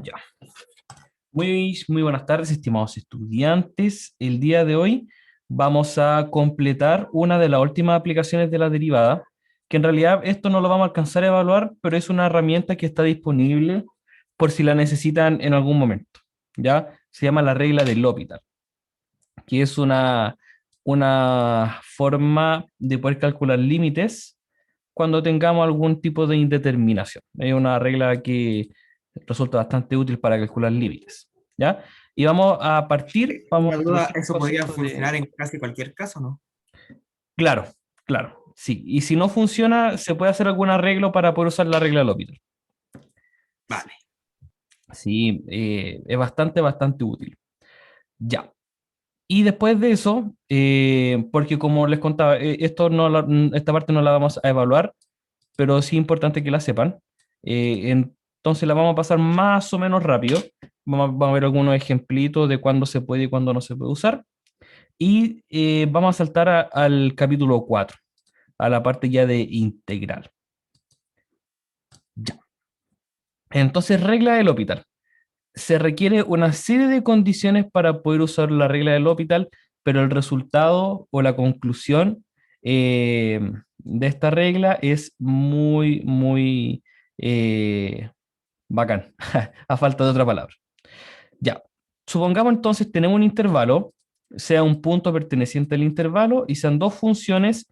Ya. Muy buenas tardes, estimados estudiantes. El día de hoy vamos a completar una de las últimas aplicaciones de la derivada, que en realidad esto no lo vamos a alcanzar a evaluar, pero es una herramienta que está disponible por si la necesitan en algún momento. ¿Ya? Se llama la regla de L'Hopital, que es una forma de poder calcular límites cuando tengamos algún tipo de indeterminación. Es una regla que resulta bastante útil para calcular límites, ¿ya? Y vamos a partir, vamos Una a duda, introducir el eso podría concepto de... funcionar en casi cualquier caso, ¿no? Claro, claro, sí. Y si no funciona, se puede hacer algún arreglo para poder usar la regla del L'Hopital. Vale. Sí, es bastante útil. Ya. Y después de eso, porque como les contaba, esta parte no la vamos a evaluar, pero sí es importante que la sepan. Entonces la vamos a pasar más o menos rápido. Vamos a ver algunos ejemplitos de cuándo se puede y cuándo no se puede usar. Y vamos a saltar al capítulo 4, a la parte ya de integral. Ya. Entonces, regla del L'Hopital. Se requiere una serie de condiciones para poder usar la regla del L'Hopital, pero el resultado o la conclusión de esta regla es muy bacán, a falta de otra palabra. Ya, supongamos entonces tenemos un intervalo, sea un punto perteneciente al intervalo y sean dos funciones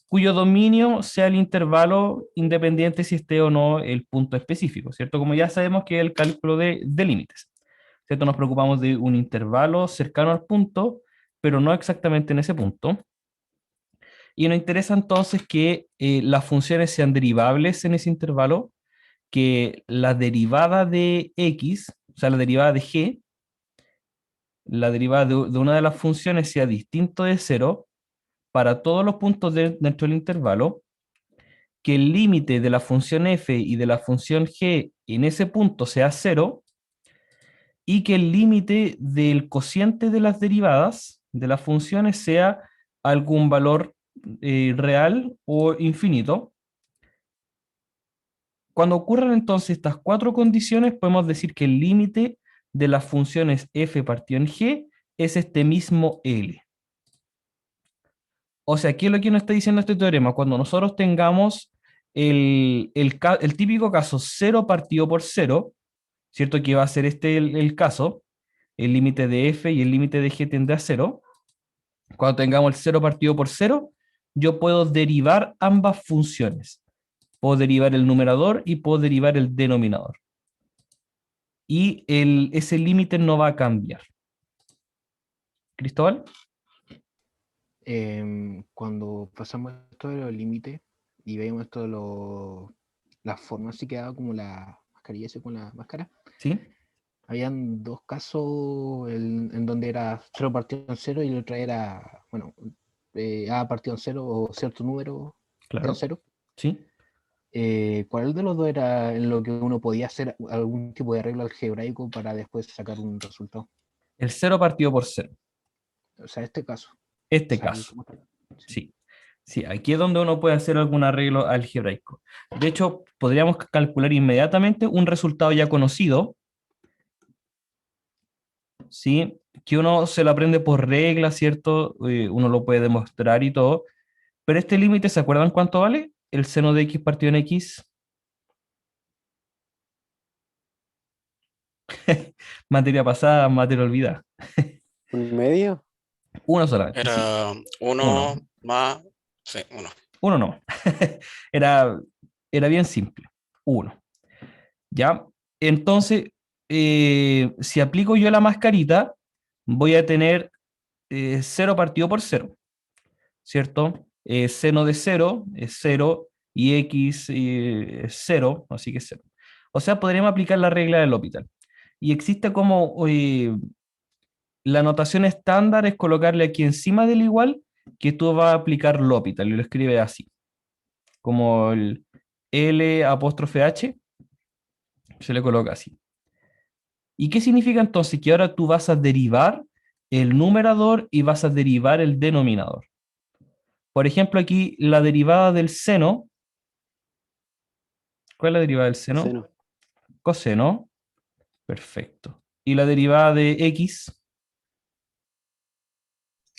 cuyo dominio sea el intervalo independiente si esté o no el punto específico, ¿cierto? Como ya sabemos que es el cálculo de límites, ¿cierto? Nos preocupamos de un intervalo cercano al punto, pero no exactamente en ese punto. Y nos interesa entonces que las funciones sean derivables en ese intervalo, que la derivada de x, o sea, la derivada de g, la derivada de una de las funciones sea distinto de cero para todos los puntos dentro del intervalo, que el límite de la función f y de la función g en ese punto sea cero, y que el límite del cociente de las derivadas de las funciones sea algún valor real o infinito. Cuando ocurran entonces estas cuatro condiciones, podemos decir que el límite de las funciones f partido en g es este mismo L. O sea, ¿qué es lo que nos está diciendo este teorema? Cuando nosotros tengamos el típico caso cero partido por cero, ¿cierto? Que va a ser este el caso, el límite de f y el límite de g tiende a cero. Cuando tengamos el cero partido por cero, yo puedo derivar ambas funciones. Puedo derivar el numerador y puedo derivar el denominador. Y ese límite no va a cambiar. ¿Cristóbal? Cuando pasamos esto de los límites y vemos esto de las formas, así quedaba como la mascarilla ese con la máscara. ¿Sí? Habían dos casos en donde era 0 partido en 0 y el otro era, bueno, A partido en 0 o cierto número en Claro. 0. ¿Sí? ¿Cuál de los dos era en lo que uno podía hacer algún tipo de arreglo algebraico para después sacar un resultado? El cero partido por cero. O sea, este caso. O Este sea, caso. ¿cómo está? Sí. Sí. Sí, aquí es donde uno puede hacer algún arreglo algebraico. De hecho, podríamos calcular inmediatamente un resultado ya conocido, ¿sí? Que uno se lo aprende por regla, ¿cierto? Uno lo puede demostrar y todo. Pero este límite, ¿se acuerdan cuánto vale? El seno de x partido en x. Materia pasada, materia olvidada. ¿Un medio? Uno solamente, sí. Era Uno. uno más, sí, uno. Uno no. era, era bien simple. Uno. ¿Ya? Entonces, si aplico yo la mascarita, voy a tener 0 partido por cero, ¿cierto? Seno de cero es cero y x es cero, así que es cero. O sea, podríamos aplicar la regla del L'Hopital. Y existe como la notación estándar es colocarle aquí encima del igual que tú vas a aplicar L'Hopital y lo escribes así, como el L apóstrofe H, se le coloca así. ¿Y qué significa entonces? Que ahora tú vas a derivar el numerador y vas a derivar el denominador. Por ejemplo, aquí la derivada del seno, ¿cuál es la derivada del seno? Seno. Coseno. Perfecto. ¿Y la derivada de x?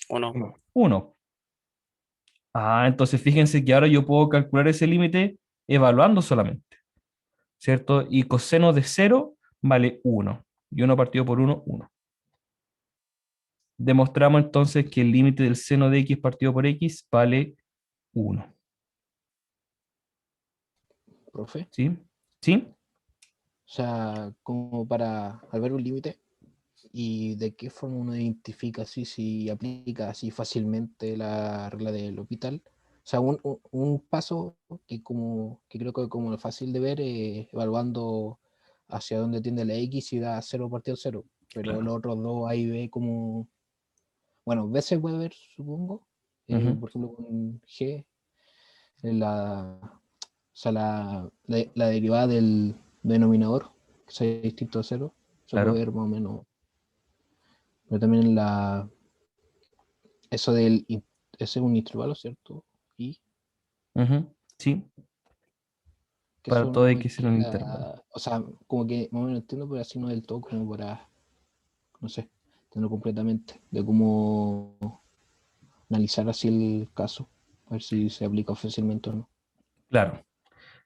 1. 1. Ah, entonces fíjense que ahora yo puedo calcular ese límite evaluando solamente, ¿cierto? Y coseno de 0 vale 1. Y 1 partido por 1, 1. Demostramos entonces que el límite del seno de x partido por x vale 1. Profe. ¿Sí? ¿Sí? O sea, como para al ver un límite y de qué forma uno identifica así, si aplica así fácilmente la regla del hospital. O sea, un paso que creo que como fácil de ver es evaluando hacia dónde tiende la X y da 0 partido 0. Pero Claro. los otros dos A y B como, bueno, B se puede ver, supongo. Ujú. Por ejemplo, con G, o sea, la derivada del denominador, que sea distinto a 0, se puede Claro. ver más o menos. Pero también eso ese es un intervalo, ¿cierto? Y Ujú. Sí. que Para eso todo no x en un queda, intervalo. o sea, como que más o menos entiendo, pero así no del todo como para, no sé, tenerlo completamente, de cómo analizar así el caso, a ver si se aplica fácilmente o no. Claro.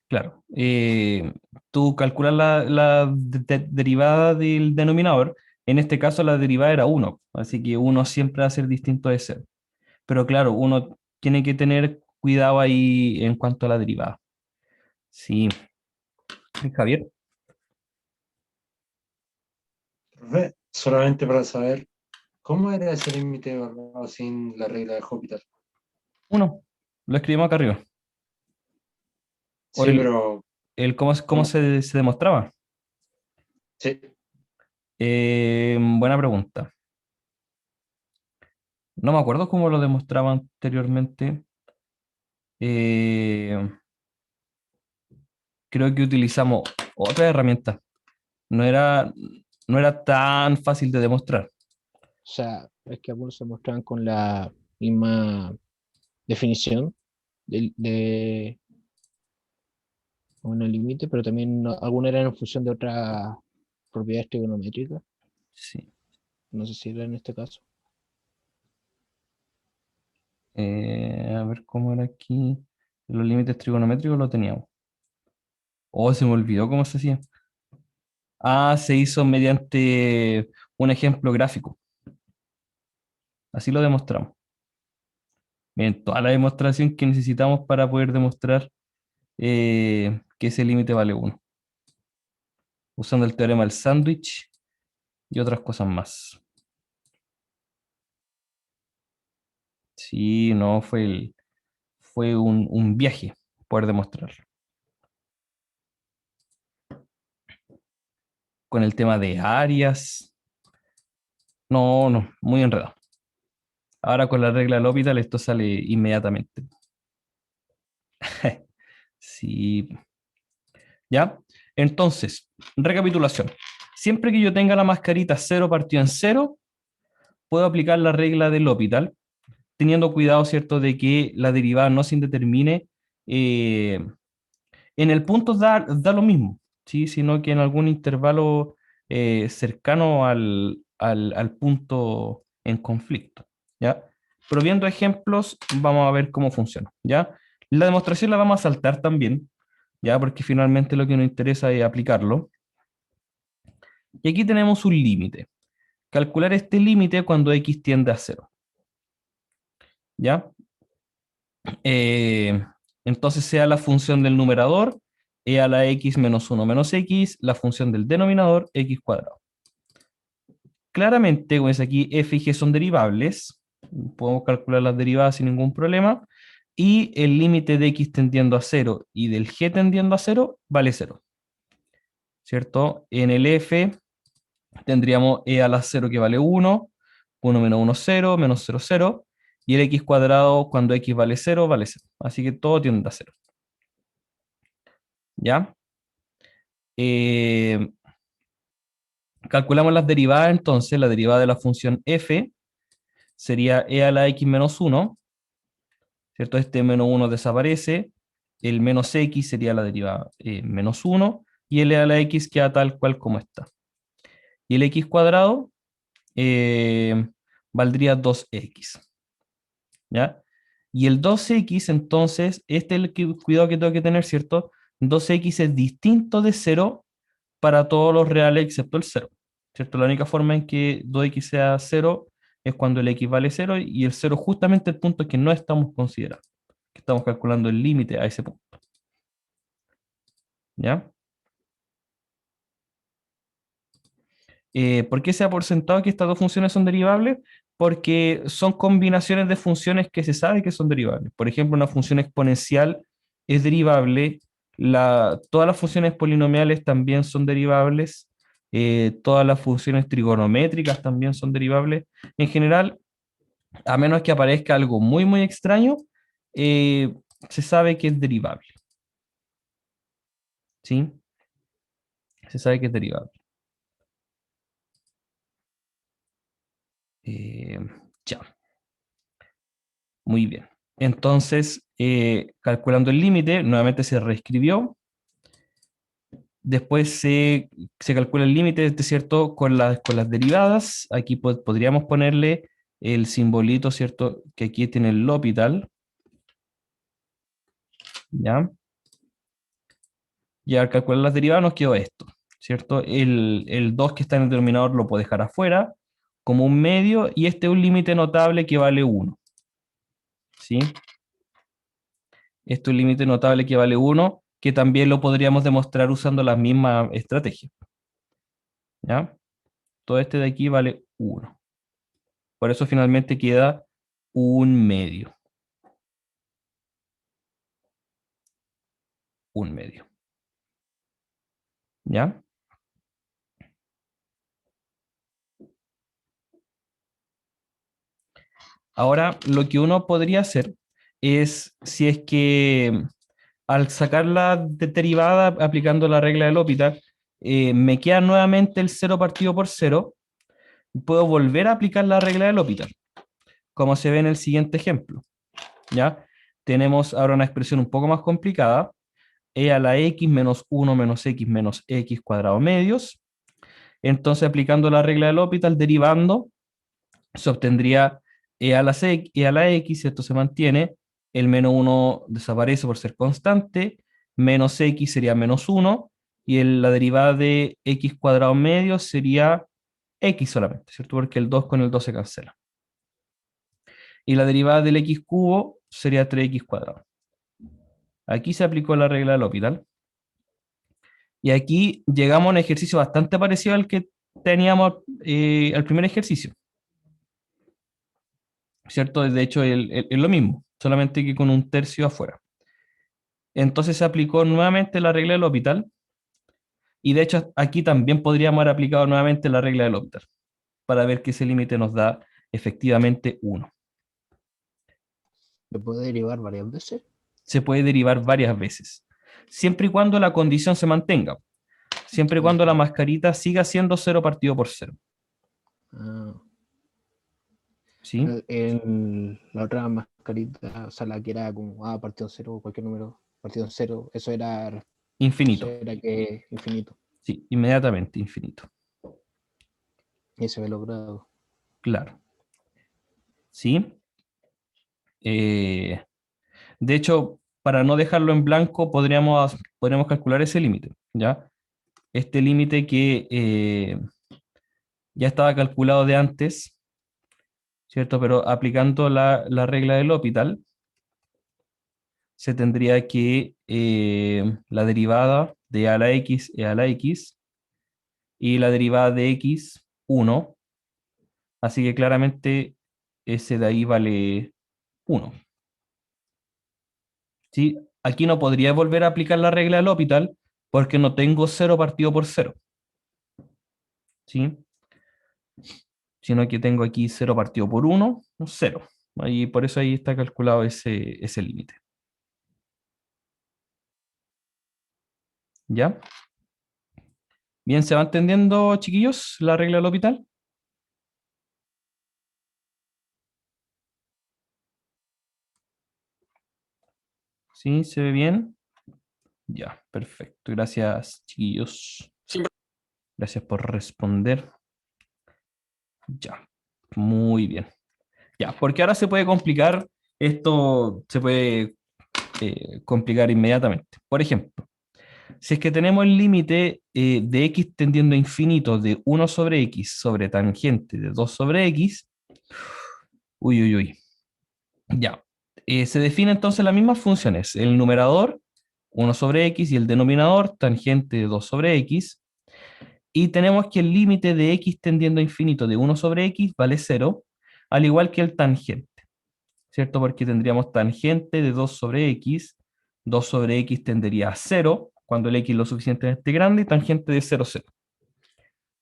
Claro. Tú calculas la derivada del denominador. En este caso la derivada era 1, así que 1 siempre va a ser distinto de 0. Pero claro, uno tiene que tener cuidado ahí en cuanto a la derivada. Sí, Javier. Profe, solamente para saber, ¿cómo era ese límite evaluado sin la regla de Hospital? 1. Lo escribimos acá arriba. O Sí, pero cómo ¿cómo? se demostraba. Sí, Buena pregunta. No me acuerdo cómo lo demostraba anteriormente. Eh, Creo que utilizamos otra herramienta. No era, no era tan fácil de demostrar. O sea, es que algunos se muestran con la misma definición de un límite, pero también algunos eran en función de otras propiedades trigonométricas. Sí. No sé si era en este caso. A ver cómo era aquí. Los límites trigonométricos lo teníamos. Oh, se me olvidó cómo se hacía. Ah, se hizo mediante un ejemplo gráfico. Así lo demostramos. Bien, toda la demostración que necesitamos para poder demostrar que ese límite vale 1. Usando el teorema del sándwich y otras cosas más. Sí, no, fue un viaje poder demostrarlo. Con el tema de áreas. No, no, muy enredado. Ahora con la regla del L'Hopital esto sale inmediatamente. Sí. ¿Ya? Entonces, recapitulación. Siempre que yo tenga la mascarita 0 partido en 0, puedo aplicar la regla del L'Hopital, teniendo cuidado, ¿cierto?, de que la derivada no se indetermine. En el punto da lo mismo, ¿sí? Sino que en algún intervalo cercano al punto en conflicto, ¿ya? Pero viendo ejemplos, vamos a ver cómo funciona, ¿ya? La demostración la vamos a saltar también, ¿ya? Porque finalmente lo que nos interesa es aplicarlo. Y aquí tenemos un límite. Calcular este límite cuando x tiende a 0, ¿ya? Eh, entonces sea la función del numerador e a la x menos 1 menos x, la función del denominador x cuadrado. Claramente, como es aquí, f y g son derivables, podemos calcular las derivadas sin ningún problema, y el límite de x tendiendo a 0 y del g tendiendo a 0 vale 0, ¿cierto? En el f tendríamos e a la 0 que vale 1, 1 menos 1, 0, menos 0, 0, y el x cuadrado cuando x vale 0, vale 0. Así que todo tiende a 0. ¿Ya? Eh, Calculamos las derivadas, entonces la derivada de la función f sería e a la x menos 1, ¿cierto? Este menos 1 desaparece, el menos x sería la derivada menos 1, y el e a la x queda tal cual como está. y el x cuadrado valdría 2x. ¿Ya? Y el 2x, entonces, este es el cuidado que tengo que tener, ¿cierto? 2x es distinto de 0 para todos los reales excepto el 0, ¿cierto? La única forma en que 2x sea 0 es cuando el x vale 0 y el 0 justamente el punto que no estamos considerando, que estamos calculando el límite a ese punto. ¿Ya? ¿Por qué se ha por sentado que estas dos funciones son derivables? Porque son combinaciones de funciones que se sabe que son derivables. Por ejemplo, una función exponencial es derivable, todas las funciones polinomiales también son derivables, todas las funciones trigonométricas también son derivables. En general, a menos que aparezca algo muy, muy extraño, eh, se sabe que es derivable. ¿Sí? Se sabe que es derivable. Eh, ya. Muy bien. Entonces, calculando el límite, nuevamente se reescribió. Después se calcula el límite, ¿cierto? Con las derivadas. Aquí podríamos ponerle el simbolito, ¿cierto? Que aquí tiene el L'Hopital. ¿Ya? Y al calcular las derivadas nos quedó esto, ¿cierto? El 2 que está en el denominador lo puedo dejar afuera como un medio y este es un límite notable que vale 1. ¿Sí? Esto es un límite notable que vale 1, que también lo podríamos demostrar usando la misma estrategia. ¿Ya? Todo este de aquí vale 1. Por eso finalmente queda un medio. Un medio. ¿Ya? Ahora, lo que uno podría hacer es, si es que al sacar la derivada aplicando la regla del L'Hopital, me queda nuevamente el 0 partido por 0, puedo volver a aplicar la regla del L'Hopital, como se ve en el siguiente ejemplo. ¿Ya? Tenemos ahora una expresión un poco más complicada, e a la x menos 1 menos x cuadrado medios. Entonces, aplicando la regla del L'Hopital, derivando, se obtendría e a la x, esto se mantiene, el menos 1 desaparece por ser constante, menos x sería menos 1, y la derivada de x cuadrado medio sería x solamente, ¿cierto? Porque el 2 con el 2 se cancela. Y la derivada del x cubo sería 3x cuadrado. Aquí se aplicó la regla del L'Hopital. Y aquí llegamos a un ejercicio bastante parecido al que teníamos al primer ejercicio. ¿Cierto? De hecho, es lo mismo, solamente que con un tercio afuera. Entonces se aplicó nuevamente la regla del L'Hopital. Y de hecho, aquí también podríamos haber aplicado nuevamente la regla del L'Hopital para ver que ese límite nos da efectivamente 1. ¿Se puede derivar varias veces? Se puede derivar varias veces, siempre y cuando la condición se mantenga, siempre y cuando la mascarita siga siendo 0 partido por 0. Ah, ¿Sí? en la otra mascarita, o sea, la que era como partido en cero, cualquier número, partido en cero, eso Infinito. era que infinito. Sí, inmediatamente infinito. Y se ve logrado. Claro. ¿Sí? De hecho, para no dejarlo en blanco, podríamos calcular ese límite, ¿ya? Este límite que ya estaba calculado de antes, ¿cierto? Pero aplicando la regla del L'Hopital, se tendría que la derivada de a la x es a la x y la derivada de x, 1. Así que claramente ese de ahí vale 1. ¿Sí? Aquí no podría volver a aplicar la regla del L'Hopital porque no tengo 0 partido por 0. ¿Sí? Sino que tengo aquí 0 partido por 1, 0. Ahí, por eso ahí está calculado ese límite. ¿Ya? Bien, ¿se va entendiendo, chiquillos, la regla del L'Hopital? ¿Sí? ¿Se ve bien? Ya, perfecto. Gracias, chiquillos. Siempre Gracias por responder. Ya, muy bien. Ya, porque ahora se puede complicar, esto se puede complicar inmediatamente. Por ejemplo, si es que tenemos el límite de x tendiendo a infinito de 1 sobre x sobre tangente de 2 sobre x, uy, uy, uy. Ya, se define entonces las mismas funciones. El numerador, 1 sobre x, y el denominador, tangente de 2 sobre x. Y tenemos que el límite de x tendiendo a infinito de 1 sobre x vale 0, al igual que el tangente, ¿cierto? Porque tendríamos tangente de 2 sobre x, 2 sobre x tendería a 0, cuando el x es lo suficientemente grande, y tangente de 0, 0.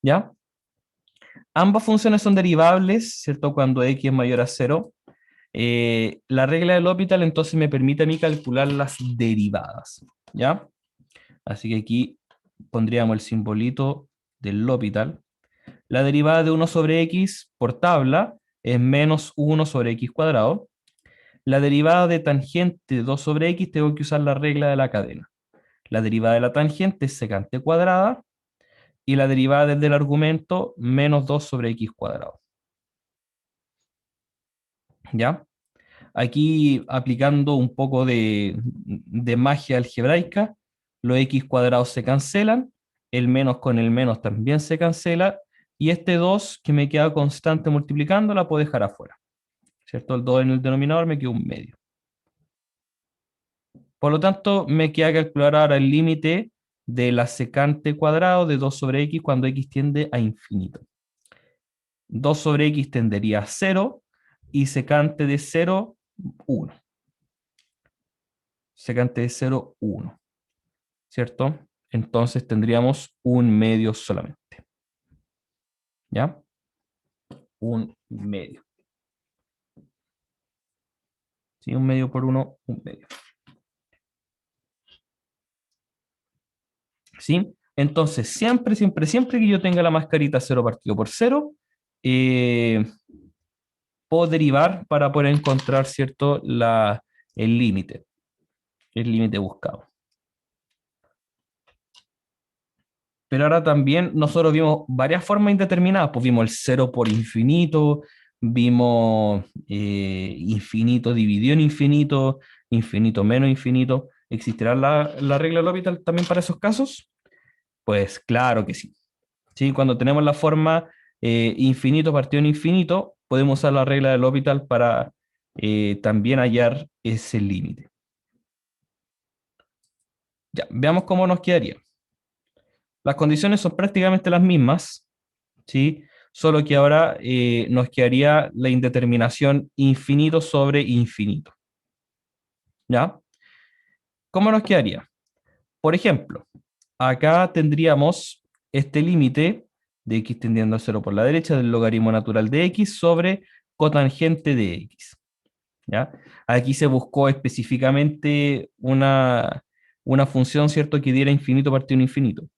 ¿Ya? Ambas funciones son derivables, ¿cierto? Cuando x es mayor a 0. La regla del L'Hopital entonces me permite a mí calcular las derivadas, ¿ya? Así que aquí pondríamos el simbolito del L'Hopital. La derivada de 1 sobre x por tabla es menos 1 sobre x cuadrado. La derivada de tangente de 2 sobre x tengo que usar la regla de la cadena. La derivada de la tangente es secante cuadrada y la derivada desde el argumento menos 2 sobre x cuadrado. ¿Ya? Aquí aplicando un poco de magia algebraica, los x cuadrados se cancelan, el menos con el menos también se cancela, y este 2 que me queda constante multiplicando la puedo dejar afuera. ¿Cierto? El 2 en el denominador me queda un medio. Por lo tanto, me queda calcular ahora el límite de la secante cuadrado de 2 sobre x cuando x tiende a infinito. 2 sobre x tendería a 0 y secante de 0, 1. Secante de 0, 1. ¿Cierto? Entonces tendríamos un medio solamente. ¿Ya? Un medio. ¿Sí? Un medio por 1, un medio. ¿Sí? Entonces, siempre, siempre, siempre que yo tenga la mascarita 0 partido por 0, puedo derivar para poder encontrar, ¿cierto?, el límite buscado. Pero ahora también nosotros vimos varias formas indeterminadas, pues vimos el 0 por infinito, vimos infinito dividido en infinito, infinito menos infinito. ¿Existirá la regla del L'Hopital también para esos casos? Pues claro que sí. ¿Sí? Cuando tenemos la forma infinito partido en infinito, podemos usar la regla del L'Hopital para también hallar ese límite. Ya, veamos cómo nos quedaría. Las condiciones son prácticamente las mismas, ¿sí? Solo que ahora nos quedaría la indeterminación infinito sobre infinito. ¿Ya? ¿Cómo nos quedaría? Por ejemplo, acá tendríamos este límite de x tendiendo a 0 por la derecha del logaritmo natural de x sobre cotangente de x. ¿Ya? Aquí se buscó específicamente una función, ¿cierto?, que diera infinito partido en infinito.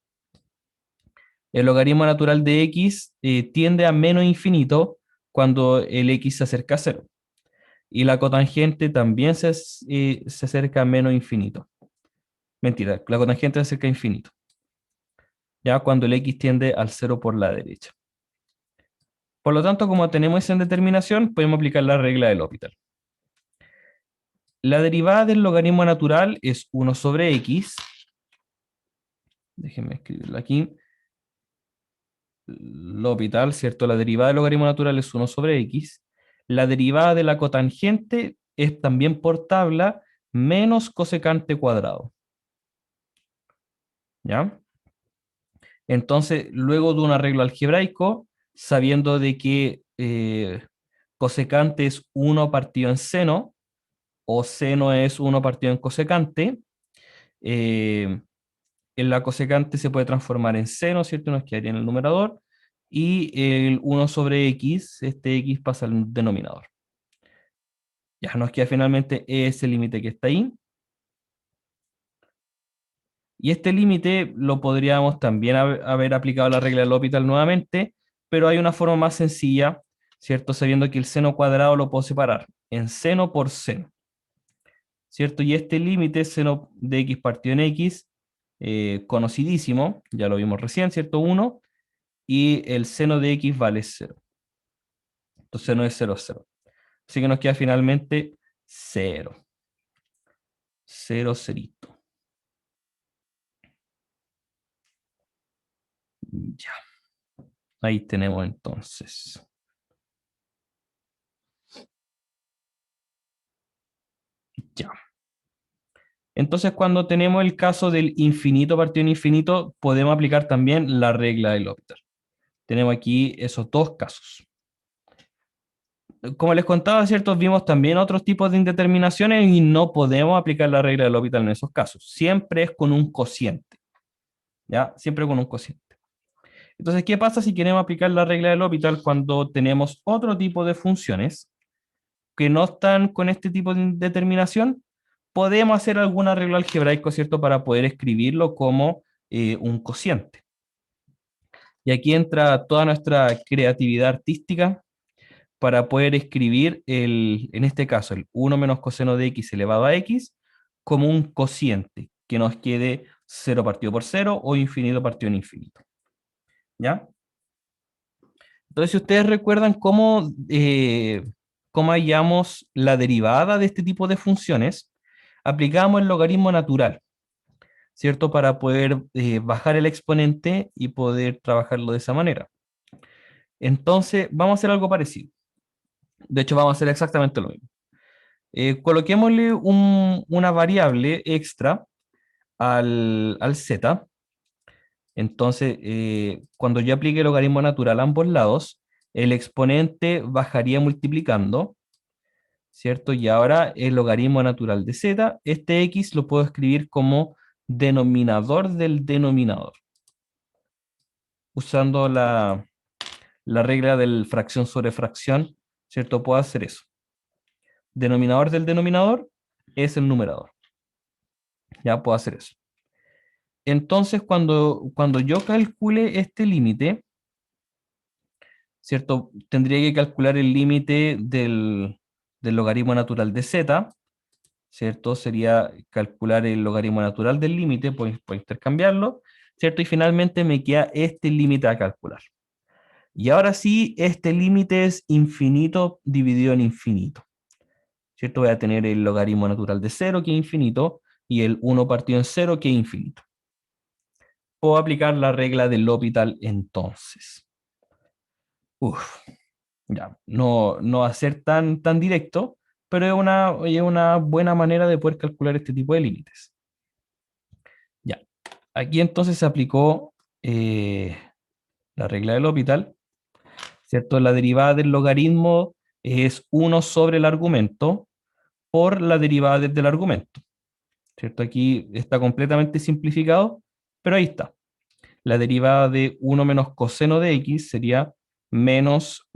El logaritmo natural de x tiende a menos infinito cuando el x se acerca a 0. Y la cotangente también se acerca a menos infinito. Mentira, la cotangente se acerca a infinito. Ya cuando el x tiende al 0 por la derecha. Por lo tanto, como tenemos esa indeterminación, podemos aplicar la regla del L'Hopital. La derivada del logaritmo natural es 1 sobre x. Déjenme escribirlo aquí. L'Hopital, ¿cierto? La derivada del logaritmo natural es 1 sobre x. La derivada de la cotangente es también por tabla menos cosecante cuadrado. ¿Ya? Entonces, luego de un arreglo algebraico, sabiendo de que cosecante es 1 partido en seno, o seno es 1 partido en cosecante, en la cosecante se puede transformar en seno, ¿cierto? Nos quedaría en el numerador, y el 1 sobre x, este x pasa al denominador. Ya nos queda finalmente ese límite que está ahí. Y este límite lo podríamos también haber aplicado la regla del L'Hopital nuevamente, pero hay una forma más sencilla, ¿cierto? Sabiendo que el seno cuadrado lo puedo separar en seno por seno, ¿cierto? Y este límite, seno de x partido en x, conocidísimo, ya lo vimos recién, ¿cierto? 1, y el seno de x vale 0. Entonces no es 0, 0. Así que nos queda finalmente 0. 0, cerito. Ya. Ahí tenemos entonces. Ya. Entonces, cuando tenemos el caso del infinito partido en infinito, podemos aplicar también la regla del L'Hopital. Tenemos aquí esos dos casos. Como les contaba, ¿cierto? Vimos también otros tipos de indeterminaciones y no podemos aplicar la regla del L'Hopital en esos casos. Siempre es con un cociente. ¿Ya? Siempre con un cociente. Entonces, ¿qué pasa si queremos aplicar la regla del L'Hopital cuando tenemos otro tipo de funciones que no están con este tipo de indeterminación? Podemos hacer algún arreglo algebraico, ¿cierto? Para poder escribirlo como un cociente. Y aquí entra toda nuestra creatividad artística para poder escribir, en este caso, el 1 menos coseno de x elevado a x como un cociente, que nos quede 0 partido por 0 o infinito partido en infinito. ¿Ya? Entonces, si ustedes recuerdan cómo hallamos la derivada de este tipo de funciones, aplicamos el logaritmo natural, ¿cierto? Para poder bajar el exponente y poder trabajarlo de esa manera. Entonces, vamos a hacer algo parecido. De hecho, vamos a hacer exactamente lo mismo. Coloquémosle una variable extra al z. Entonces, cuando yo aplique el logaritmo natural a ambos lados, el exponente bajaría multiplicando, ¿cierto? Y ahora el logaritmo natural de z, este x lo puedo escribir como denominador del denominador, usando la regla del fracción sobre fracción, ¿cierto? Puedo hacer eso. Denominador del denominador es el numerador. Ya puedo hacer eso. Entonces, cuando yo calcule este límite, ¿cierto? Tendría que calcular el límite del logaritmo natural de z, ¿cierto? Sería calcular el logaritmo natural del límite, puedo intercambiarlo, ¿cierto? Y finalmente me queda este límite a calcular. Y ahora sí, este límite es infinito dividido en infinito, ¿cierto? Voy a tener el logaritmo natural de 0, que es infinito, y el 1 partido en 0, que es infinito. Puedo aplicar la regla del L'Hopital entonces. Ya, no va a ser tan directo, pero es una buena manera de poder calcular este tipo de límites. Ya, aquí entonces se aplicó la regla del L'Hopital, ¿cierto? La derivada del logaritmo es 1 sobre el argumento por la derivada desde el argumento, ¿cierto? Aquí está completamente simplificado, pero ahí está. La derivada de 1 menos coseno de x sería menos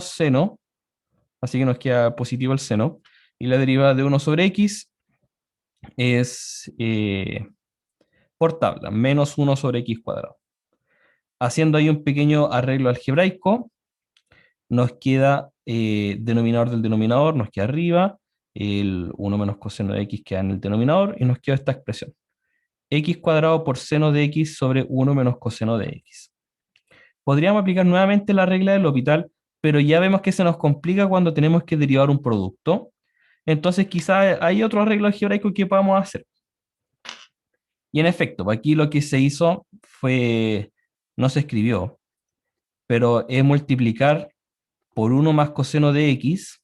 seno, así que nos queda positivo el seno, y la derivada de 1 sobre x es por tabla, menos 1 sobre x cuadrado. Haciendo ahí un pequeño arreglo algebraico, nos queda denominador del denominador, nos queda arriba, el 1 menos coseno de x queda en el denominador, y nos queda esta expresión. X cuadrado por seno de x sobre 1 menos coseno de x. Podríamos aplicar nuevamente la regla del L'Hopital, pero ya vemos que se nos complica cuando tenemos que derivar un producto. Entonces quizá hay otro arreglo algebraico que podamos hacer. Y en efecto, aquí lo que se hizo fue, no se escribió, pero es multiplicar por 1 más coseno de x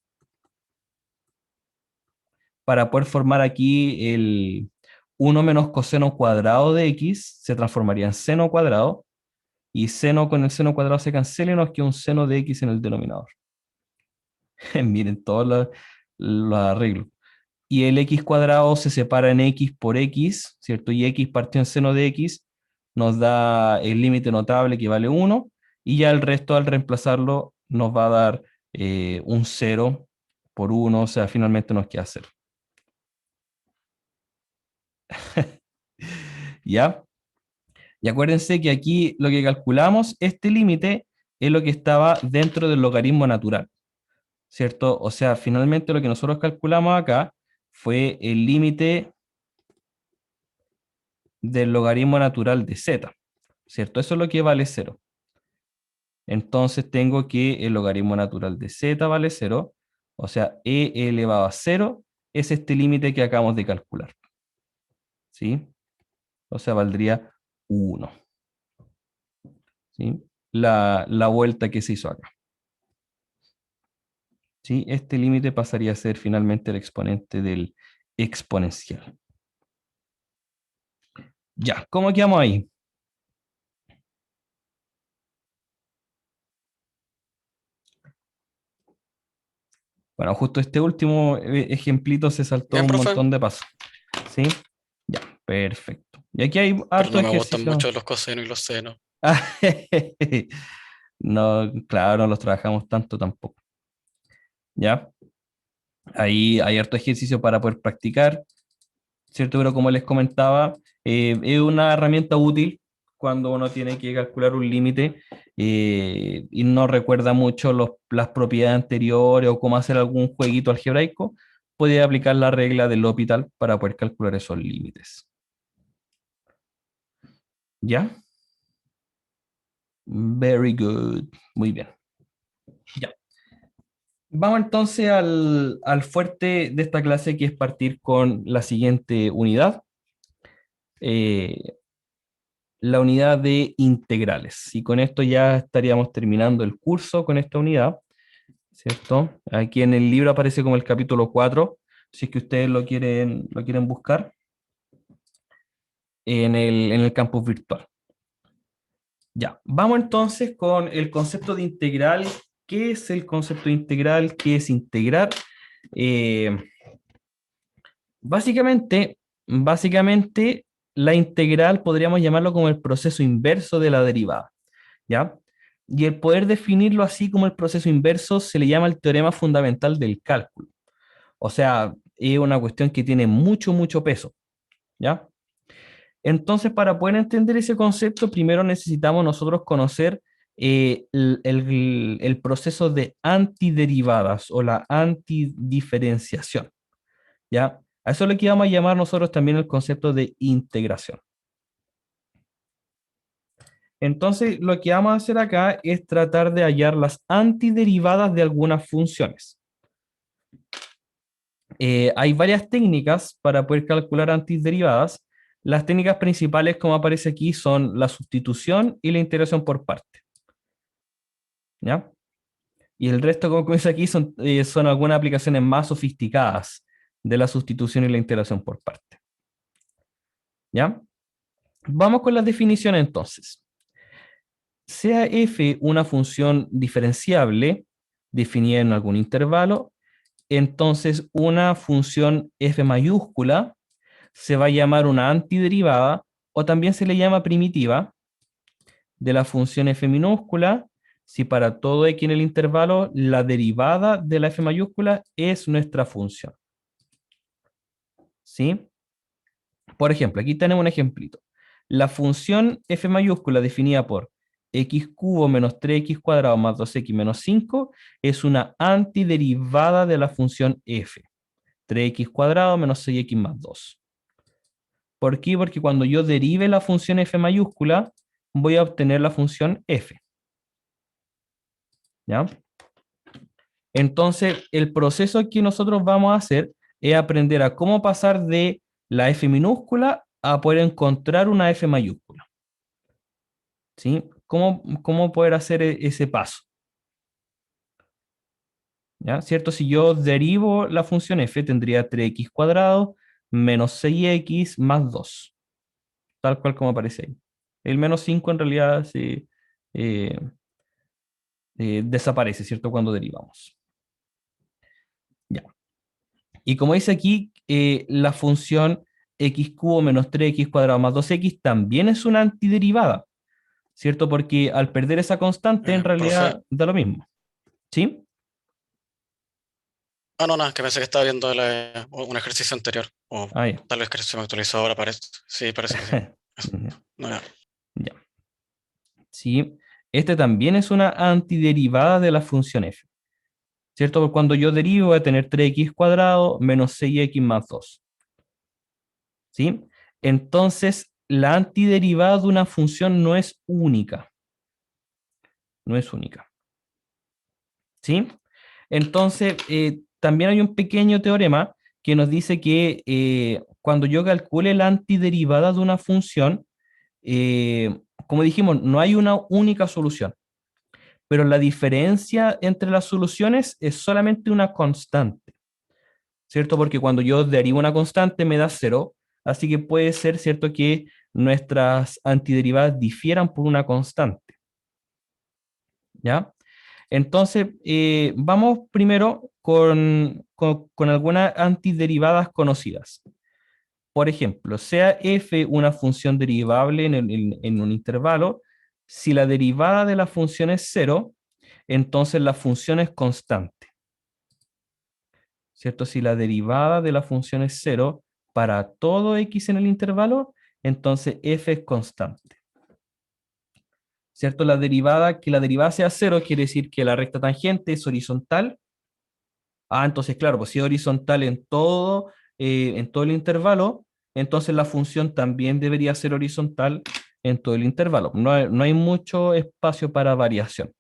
para poder formar aquí el 1 menos coseno cuadrado de x, se transformaría en seno cuadrado, y seno con el seno cuadrado se cancela y nos queda un seno de x en el denominador. Miren todos los arreglos. Y el x cuadrado se separa en x por x, ¿cierto? Y x partido en seno de x nos da el límite notable que vale 1, y ya el resto al reemplazarlo nos va a dar un 0 por 1, o sea, finalmente nos queda 0. ¿Ya? Y acuérdense que aquí lo que calculamos, este límite, es lo que estaba dentro del logaritmo natural, ¿cierto? O sea, finalmente lo que nosotros calculamos acá fue el límite del logaritmo natural de z, ¿cierto? Eso es lo que vale 0. Entonces tengo que el logaritmo natural de z vale 0, o sea, e elevado a 0 es este límite que acabamos de calcular. ¿Sí? O sea, valdría 1. ¿Sí? La vuelta que se hizo acá. ¿Sí? Este límite pasaría a ser finalmente el exponente del exponencial. Ya, ¿cómo quedamos ahí? Bueno, justo este último ejemplito se saltó Bien, un profe, montón de pasos. ¿Sí? Ya, perfecto. Y aquí hay pero harto no me gustan ejercicio. mucho los cosenos y los senos. No, claro, no los trabajamos tanto tampoco. ¿Ya? Ahí hay harto ejercicio para poder practicar, ¿cierto? Pero como les comentaba, es una herramienta útil cuando uno tiene que calcular un límite y no recuerda mucho las propiedades anteriores o cómo hacer algún jueguito algebraico, puede aplicar la regla del L'Hopital para poder calcular esos límites. ¿Ya? Very good. Muy bien. Ya. Vamos entonces al fuerte de esta clase, que es partir con la siguiente unidad. La unidad de integrales. Y con esto ya estaríamos terminando el curso con esta unidad, ¿cierto? Aquí en el libro aparece como el capítulo 4, si es que ustedes lo quieren buscar en el campus virtual. Ya, vamos entonces con el concepto de integral. ¿Qué es el concepto de integral? ¿Qué es integrar? Eh, básicamente, la integral podríamos llamarlo como el proceso inverso de la derivada, ¿ya? Y el poder definirlo así como el proceso inverso se le llama el teorema fundamental del cálculo. O sea, es una cuestión que tiene mucho, mucho peso, ¿ya? Entonces, para poder entender ese concepto, primero necesitamos nosotros conocer el proceso de antiderivadas o la antidiferenciación, ¿ya? A eso es lo que vamos a llamar nosotros también el concepto de integración. Entonces, lo que vamos a hacer acá es tratar de hallar las antiderivadas de algunas funciones. Hay varias técnicas para poder calcular antiderivadas. Las técnicas principales, como aparece aquí, son la sustitución y la integración por parte, ¿ya? Y el resto, como comienza aquí, son algunas aplicaciones más sofisticadas de la sustitución y la integración por parte, ¿ya? Vamos con las definiciones entonces. Sea f una función diferenciable definida en algún intervalo, entonces una función f mayúscula se va a llamar una antiderivada, o también se le llama primitiva, de la función f minúscula, si para todo x en el intervalo la derivada de la f mayúscula es nuestra función. ¿Sí? Por ejemplo, aquí tenemos un ejemplito. La función f mayúscula definida por x cubo menos 3x cuadrado más 2x menos 5 es una antiderivada de la función f. 3x cuadrado menos 6x más 2. ¿Por qué? Porque cuando yo derive la función f mayúscula, voy a obtener la función f. ¿Ya? Entonces, el proceso que nosotros vamos a hacer es aprender a cómo pasar de la f minúscula a poder encontrar una f mayúscula. ¿Sí? ¿Cómo poder hacer ese paso? ¿Ya? ¿Cierto? Si yo derivo la función f, tendría 3x cuadrado menos 6x más 2. Tal cual como aparece ahí. El menos 5 en realidad eh, desaparece, ¿cierto? Cuando derivamos. Ya. Y como dice aquí, la función x cubo menos 3x cuadrado más 2x también es una antiderivada, ¿cierto? Porque al perder esa constante, en Profe, realidad da lo mismo. ¿Sí? no, nada, que pensé que estaba viendo un ejercicio anterior. O Ah, ya. tal vez que se me actualizó ahora, parece. Sí, parece que sí. Eso. No, ya. Ya. Sí. Este también es una antiderivada de la función f, ¿cierto? Porque cuando yo derivo voy a tener 3x cuadrado menos 6x más 2. ¿Sí? Entonces, la antiderivada de una función no es única. no es única. ¿Sí? Entonces, también hay un pequeño teorema que nos dice que cuando yo calcule la antiderivada de una función, como dijimos, no hay una única solución, pero la diferencia entre las soluciones es solamente una constante, ¿cierto? Porque cuando yo derivo una constante me da 0, así que puede ser, ¿cierto?, que nuestras antiderivadas difieran por una constante, ¿ya? Entonces, vamos primero con algunas antiderivadas conocidas. Por ejemplo, sea f una función derivable en un intervalo, si la derivada de la función es 0, entonces la función es constante. ¿Cierto? Si la derivada de la función es 0 para todo x en el intervalo, entonces f es constante. ¿Cierto? Que la derivada sea 0 quiere decir que la recta tangente es horizontal. Entonces, claro, pues si es horizontal en todo el intervalo, entonces la función también debería ser horizontal en todo el intervalo. No hay mucho espacio para variación.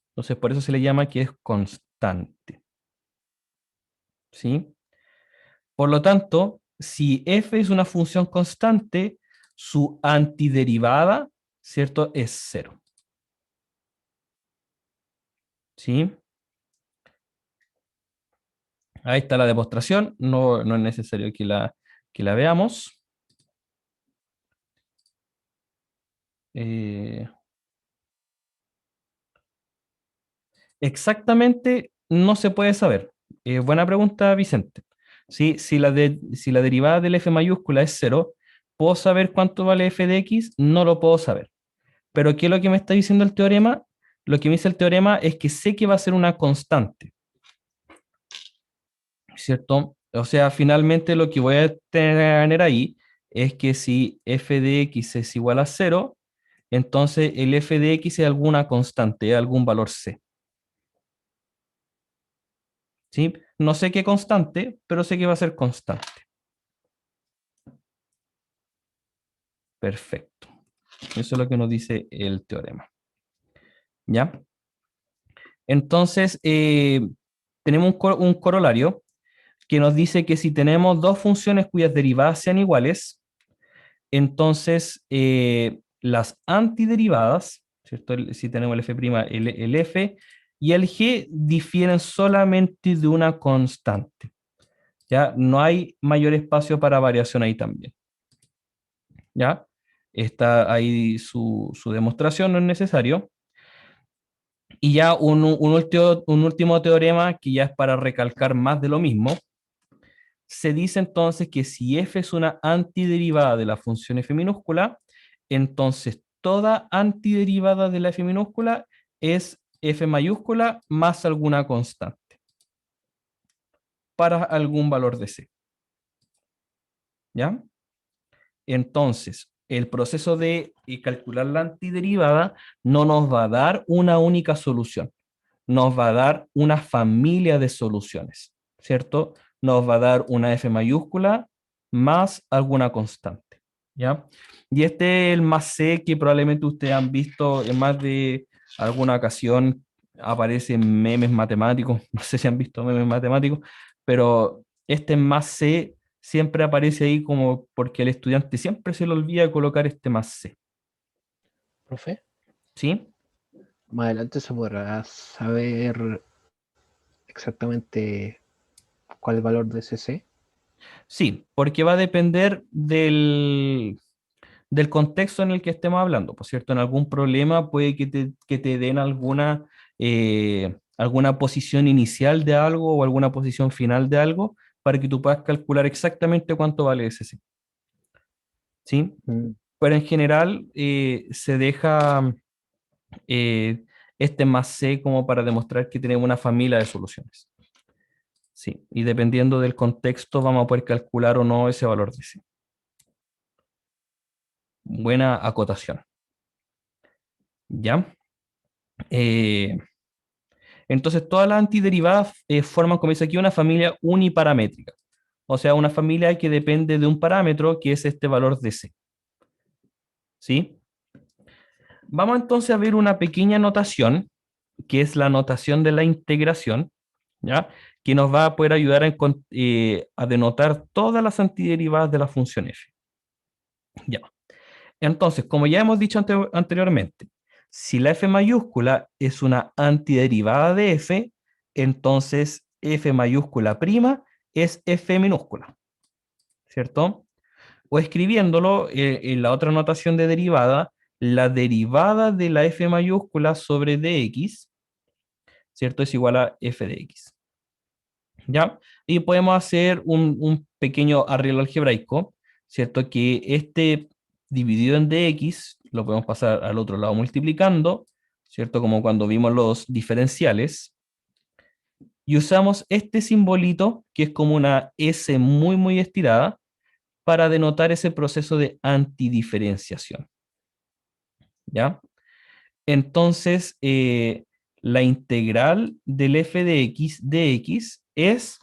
Entonces, por eso se le llama que es constante. ¿Sí? Por lo tanto, si f es una función constante, su antiderivada, ¿cierto?, es 0. ¿Sí? Ahí está la demostración, no es necesario que la veamos. Exactamente no se puede saber. Buena pregunta, Vicente. ¿Sí? Si la derivada del f mayúscula es 0, ¿puedo saber cuánto vale f de x? No lo puedo saber. Pero ¿qué es lo que me está diciendo el teorema? Lo que me dice el teorema es que sé que va a ser una constante, ¿cierto? O sea, finalmente lo que voy a tener ahí es que si f de x es igual a 0, entonces el f de x es alguna constante, algún valor c. ¿Sí? No sé qué constante, pero sé que va a ser constante. Perfecto. Eso es lo que nos dice el teorema. ¿Ya? Entonces, tenemos un corolario que nos dice que si tenemos dos funciones cuyas derivadas sean iguales, entonces las antiderivadas, ¿cierto? Si tenemos el f', el f y el g difieren solamente de una constante. ¿Ya? No hay mayor espacio para variación ahí también. ¿Ya? Está ahí su demostración, no es necesario. Y ya un último teorema que ya es para recalcar más de lo mismo. Se dice entonces que si f es una antiderivada de la función f minúscula, entonces toda antiderivada de la f minúscula es f mayúscula más alguna constante para algún valor de c. ¿Ya? Entonces, el proceso de calcular la antiderivada no nos va a dar una única solución, nos va a dar una familia de soluciones, ¿cierto? Nos va a dar una f mayúscula más alguna constante, ¿ya? Y este es el más c que probablemente ustedes han visto en más de alguna ocasión, aparece en memes matemáticos, no sé si han visto memes matemáticos, pero este más c siempre aparece ahí como porque el estudiante siempre se le olvida colocar este más c, Profe, ¿sí? más adelante se podrá saber exactamente cuál es el valor de CC. Sí, porque va a depender del contexto en el que estemos hablando, por cierto, en algún problema puede que te den alguna posición inicial de algo o alguna posición final de algo para que tú puedas calcular exactamente cuánto vale ese sí. ¿Sí? Mm, Pero en general se deja este más C como para demostrar que tenemos una familia de soluciones. Sí, y dependiendo del contexto vamos a poder calcular o no ese valor de C. Buena acotación. ¿Ya? Entonces, todas las antiderivadas forman, como dice aquí, una familia uniparamétrica. O sea, una familia que depende de un parámetro que es este valor de C. ¿Sí? Vamos entonces a ver una pequeña notación que es la notación de la integración, ¿ya? Que nos va a poder ayudar a denotar todas las antiderivadas de la función f. Ya. Entonces, como ya hemos dicho anteriormente, si la f mayúscula es una antiderivada de f, entonces f mayúscula prima es f minúscula, ¿cierto? O escribiéndolo en la otra notación de derivada, la derivada de la f mayúscula sobre dx, ¿cierto? Es igual a f de x. ¿Ya? Y podemos hacer un pequeño arreglo algebraico, ¿cierto? Que este dividido en dx lo podemos pasar al otro lado multiplicando, ¿cierto? Como cuando vimos los diferenciales. Y usamos este simbolito, que es como una S muy estirada, para denotar ese proceso de antidiferenciación. ¿Ya? Entonces, la integral del f de x es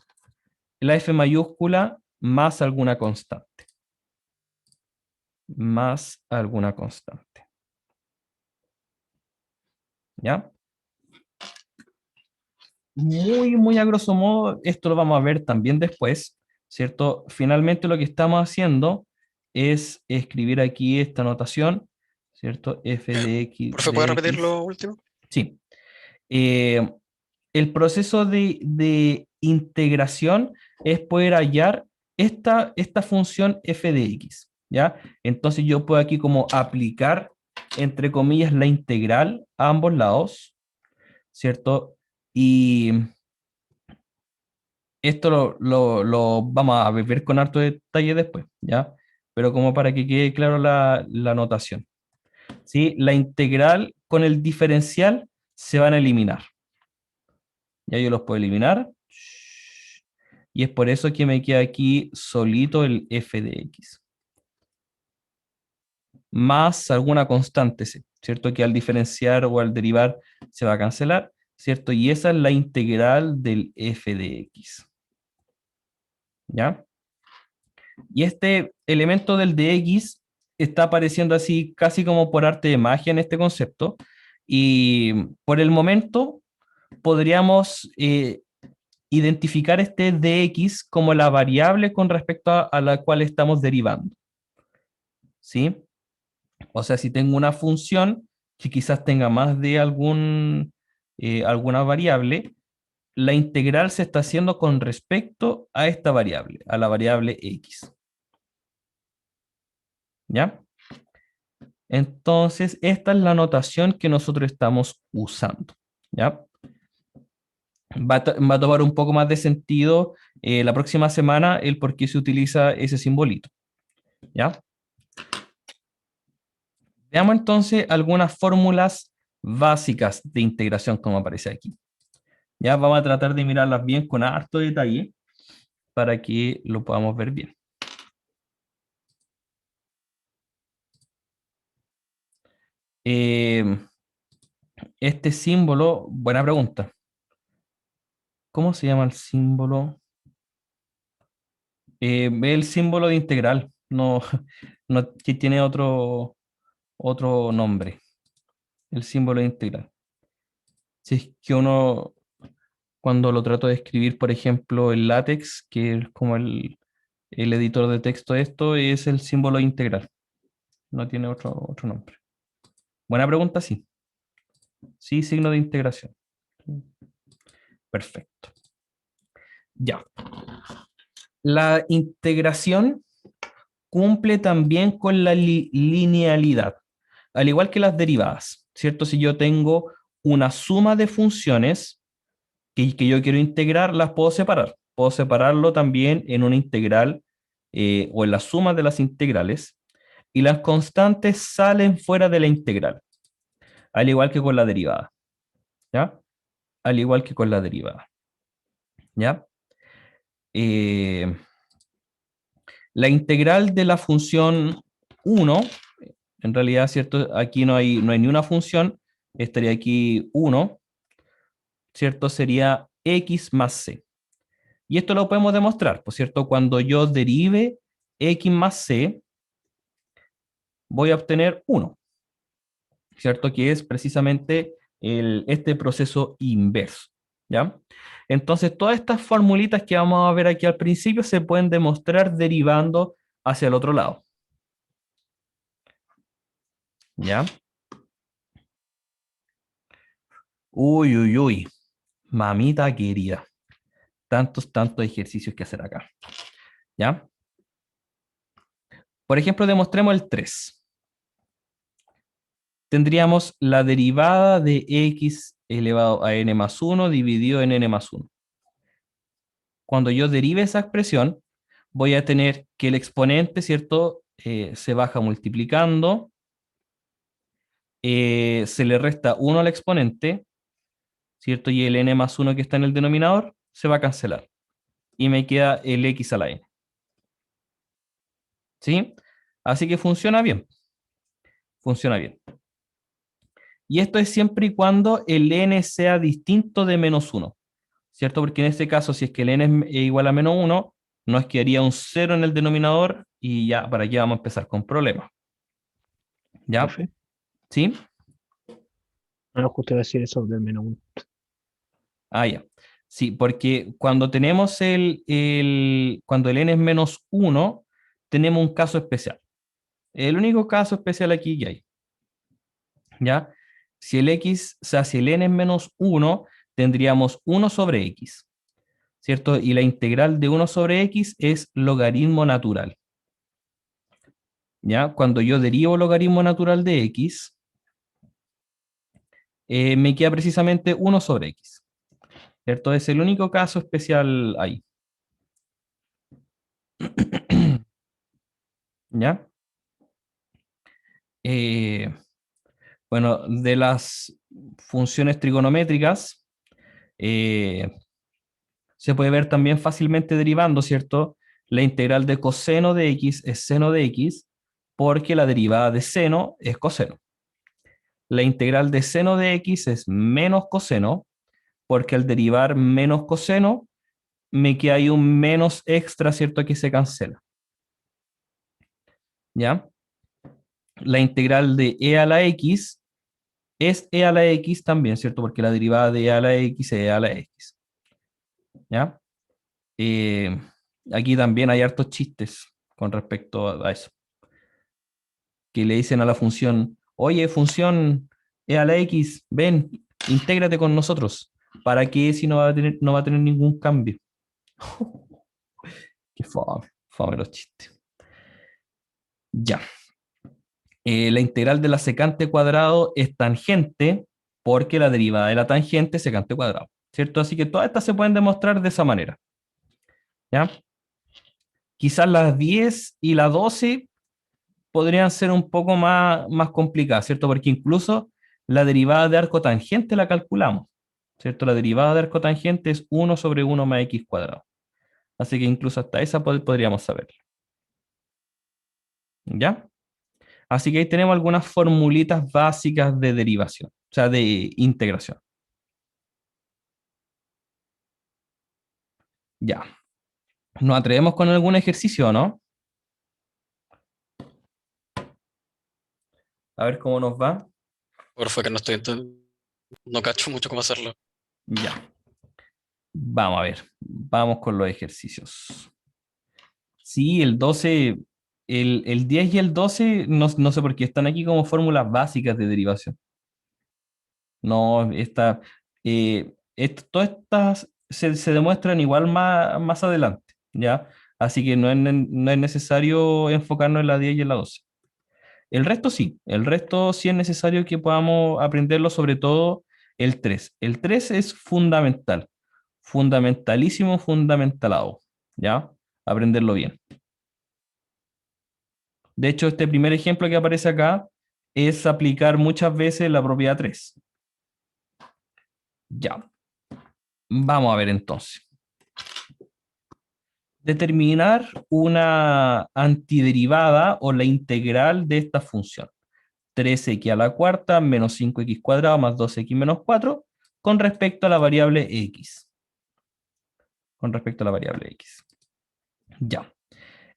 la f mayúscula más alguna constante. Más alguna constante. ¿Ya? Muy a grosso modo, esto lo vamos a ver también después, ¿cierto? Finalmente lo que estamos haciendo es escribir aquí esta notación, ¿cierto? F de x Profe, de ¿puede repetir x. lo último? Sí. El proceso de integración es poder hallar esta función f de x, ¿ya? Entonces yo puedo aquí como aplicar, entre comillas, la integral a ambos lados, ¿cierto? Y esto lo vamos a ver con harto detalle después, ¿ya? Pero como para que quede claro la notación, ¿sí? La integral con el diferencial se van a eliminar. Ya yo los puedo eliminar. Y es por eso que me queda aquí solito el f de x. Más alguna constante, ¿cierto? Que al diferenciar o al derivar se va a cancelar, ¿cierto? Y esa es la integral del f de x. ¿Ya? Y este elemento del dx está apareciendo así casi como por arte de magia en este concepto. Y por el momento podríamos identificar este dx como la variable con respecto a la cual estamos derivando. ¿Sí? O sea, si tengo una función que quizás tenga más de alguna variable, la integral se está haciendo con respecto a esta variable, a la variable x. ¿Ya? Entonces, esta es la notación que nosotros estamos usando. ¿Ya? Va a tomar un poco más de sentido la próxima semana el por qué se utiliza ese simbolito. ¿Ya? Veamos entonces algunas fórmulas básicas de integración como aparece aquí. Ya vamos a tratar de mirarlas bien con harto detalle para que lo podamos ver bien. Este símbolo, buena pregunta. ¿Cómo se llama el símbolo? El símbolo de integral, no, no que tiene otro nombre. El símbolo de integral. Si es que uno, cuando lo trato de escribir, por ejemplo, en LaTeX, que es como el editor de texto de esto, es el símbolo de integral. No tiene otro nombre. Buena pregunta, sí. Sí, signo de integración. Perfecto. Ya. La integración cumple también con la linealidad, al igual que las derivadas, ¿cierto? Si yo tengo una suma de funciones que yo quiero integrar, las puedo separar. Puedo separarlo también en una integral o en la suma de las integrales, y las constantes salen fuera de la integral, al igual que con la derivada. ¿Ya? Al igual que con la derivada. ¿Ya? La integral de la función 1, en realidad, ¿cierto? Aquí no hay ni una función, estaría aquí 1, ¿cierto? Sería x más c. Y esto lo podemos demostrar, ¿por cierto? Cuando yo derive x más c, voy a obtener 1, ¿cierto? Que es precisamente este proceso inverso, ¿ya? Entonces, todas estas formulitas que vamos a ver aquí al principio se pueden demostrar derivando hacia el otro lado, ¿ya? Uy, uy, uy, mamita querida, tantos ejercicios que hacer acá, ¿ya? Por ejemplo, demostremos el 3. Tendríamos la derivada de x elevado a n más 1 dividido en n más 1. Cuando yo derive esa expresión, voy a tener que el exponente, ¿cierto? Se baja multiplicando, se le resta 1 al exponente, ¿cierto? Y el n más 1 que está en el denominador se va a cancelar. Y me queda el x a la n. ¿Sí? Así que funciona bien. Funciona bien. Y esto es siempre y cuando el n sea distinto de menos 1. ¿Cierto? Porque en este caso, si es que el n es igual a menos 1, nos quedaría un 0 en el denominador y ya para aquí vamos a empezar con problemas. ¿Ya? Profe, ¿Sí? no, justo iba a decir eso del menos 1. Ah, ya. Sí, porque cuando tenemos cuando el n es menos 1, tenemos un caso especial. El único caso especial aquí que hay. ¿Ya? Si el x, o sea, si el n es menos 1, tendríamos 1 sobre x. ¿Cierto? Y la integral de 1 sobre x es logaritmo natural. ¿Ya? Cuando yo derivo logaritmo natural de x, me queda precisamente 1 sobre x. ¿Cierto? Es el único caso especial ahí. ¿Ya? Bueno, de las funciones trigonométricas, se puede ver también fácilmente derivando, ¿cierto? La integral de coseno de x es seno de x, porque la derivada de seno es coseno. La integral de seno de x es menos coseno, porque al derivar menos coseno, me queda ahí un menos extra, ¿cierto? Que se cancela. ¿Ya? La integral de e a la x es e a la x también, ¿cierto? Porque la derivada de e a la x es e a la x. ¿Ya? Eh, Aquí también hay hartos chistes con respecto a eso. Que le dicen a la función, oye, función e a la x, ven, intégrate con nosotros. ¿Para qué si no va a tener ningún cambio? Qué fome, fome los chistes. Ya. La integral de la secante cuadrado es tangente porque la derivada de la tangente es secante cuadrado, ¿cierto? Así que todas estas se pueden demostrar de esa manera. ¿Ya? Quizás las 10 y la 12 podrían ser un poco más complicadas, ¿cierto? Porque incluso la derivada de arco tangente la calculamos, ¿cierto? La derivada de arco tangente es 1 sobre 1 más x cuadrado. Así que incluso hasta esa podríamos saberla. ¿Ya? Así que ahí tenemos algunas formulitas básicas de derivación, o sea, de integración. Ya. ¿Nos atrevemos con algún ejercicio o no? A ver cómo nos va. Porfa, que no cacho mucho cómo hacerlo. Ya. Vamos a ver. Vamos con los ejercicios. Sí, el 12, el 10 y el 12, no sé por qué están aquí como fórmulas básicas de derivación. No, todas estas se demuestran igual más adelante, ¿ya? Así que no es necesario enfocarnos en la 10 y en la 12. El resto sí es necesario que podamos aprenderlo, sobre todo el 3. El 3 es fundamental, fundamentalísimo, fundamentalado, ¿ya? Aprenderlo bien. De hecho, este primer ejemplo que aparece acá es aplicar muchas veces la propiedad 3. Ya, vamos a ver entonces. Determinar una antiderivada o la integral de esta función. 3x a la cuarta menos 5x cuadrado más 2x menos 4 con respecto a la variable x. Con respecto a la variable x. Ya.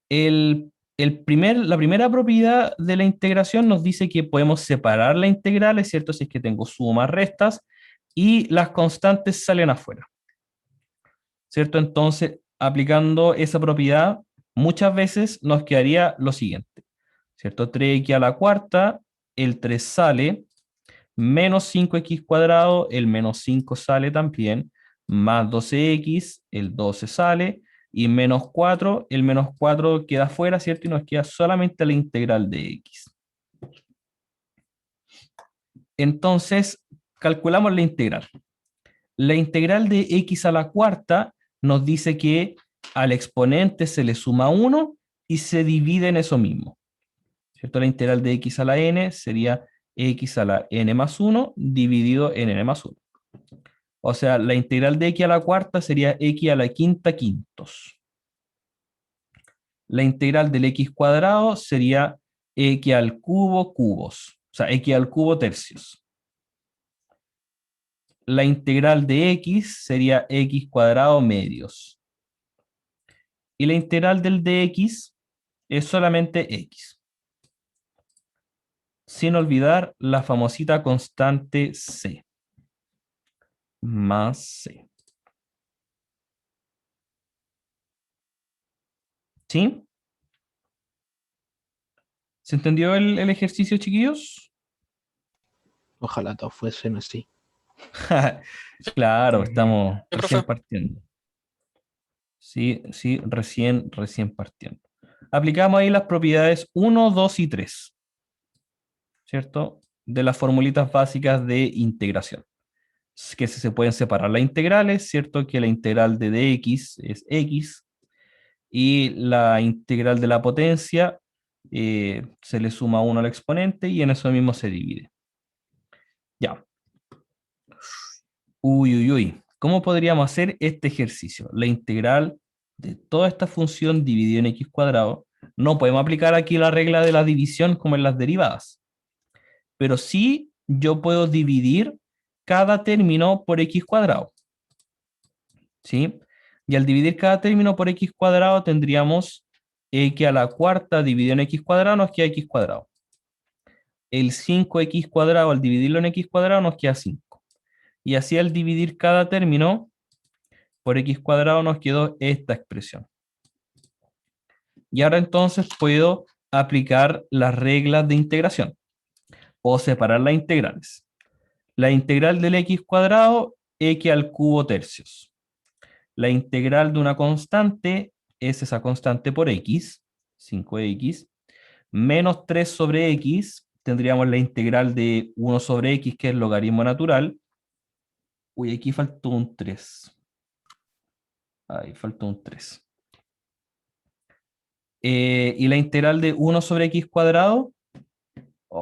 El la primera propiedad de la integración nos dice que podemos separar la integral, es cierto, si es que tengo sumas, restas, y las constantes salen afuera. ¿Cierto? Entonces, aplicando esa propiedad, muchas veces nos quedaría lo siguiente, ¿cierto? 3x a la cuarta, el 3 sale, menos 5x cuadrado, el menos 5 sale también, más 12x, el 12 sale, y menos 4, el menos 4 queda fuera, ¿cierto? Y nos queda solamente la integral de x. Entonces, calculamos la integral. La integral de x a la cuarta nos dice que al exponente se le suma 1 y se divide en eso mismo, ¿cierto? La integral de x a la n sería x a la n más 1 dividido en n más 1. O sea, la integral de x a la cuarta sería x a la quinta quintos. La integral del x cuadrado sería x al cubo cubos, o sea, x al cubo tercios. La integral de x sería x cuadrado medios. Y la integral del dx es solamente x. Sin olvidar la famosita constante c. Más c. ¿Sí? ¿Se entendió el ejercicio, chiquillos? Ojalá todos fuesen así. Claro, estamos Sí, recién profe. partiendo. Sí, sí, recién partiendo. Aplicamos ahí las propiedades 1, 2 y 3, ¿cierto? De las formulitas básicas de integración. Que se pueden separar las integrales, ¿cierto? Que la integral de dx es x y la integral de la potencia se le suma 1 al exponente y en eso mismo se divide. Ya. Uy, uy, uy. ¿Cómo podríamos hacer este ejercicio? La integral de toda esta función dividida en x cuadrado. No podemos aplicar aquí la regla de la división como en las derivadas, pero sí yo puedo dividir cada término por x cuadrado. ¿Sí? Y al dividir cada término por x cuadrado tendríamos x a la cuarta dividido en x cuadrado nos queda x cuadrado. El 5x cuadrado al dividirlo en x cuadrado nos queda 5. Y así al dividir cada término por x cuadrado nos quedó esta expresión. Y ahora entonces puedo aplicar las reglas de integración. Puedo separar las integrales. La integral del x cuadrado, x al cubo tercios. La integral de una constante es esa constante por x, 5x, menos 3 sobre x, tendríamos la integral de 1 sobre x, que es logaritmo natural. Uy, aquí faltó un 3. Ahí faltó un 3. Y la integral de 1 sobre x cuadrado,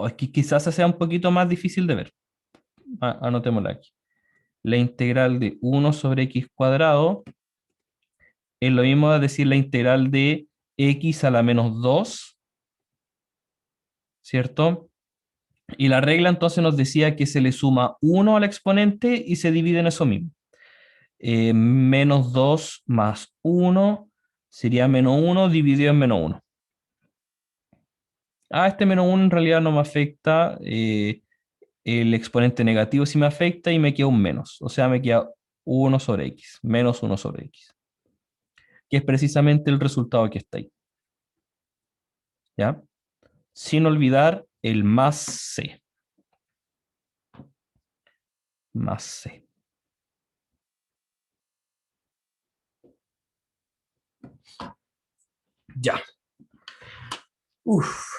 es que quizás sea un poquito más difícil de ver. Anotémosla aquí. La integral de 1 sobre x cuadrado es lo mismo a decir la integral de x a la menos 2, ¿cierto? Y la regla entonces nos decía que se le suma 1 al exponente y se divide en eso mismo. Menos 2 más 1 sería menos 1 dividido en menos 1. Este menos 1 en realidad no me afecta. El exponente negativo sí me afecta y me queda un menos. O sea, me queda 1 sobre x, menos 1 sobre x. Que es precisamente el resultado que está ahí. ¿Ya? Sin olvidar el más c. Más c. Ya. Uf.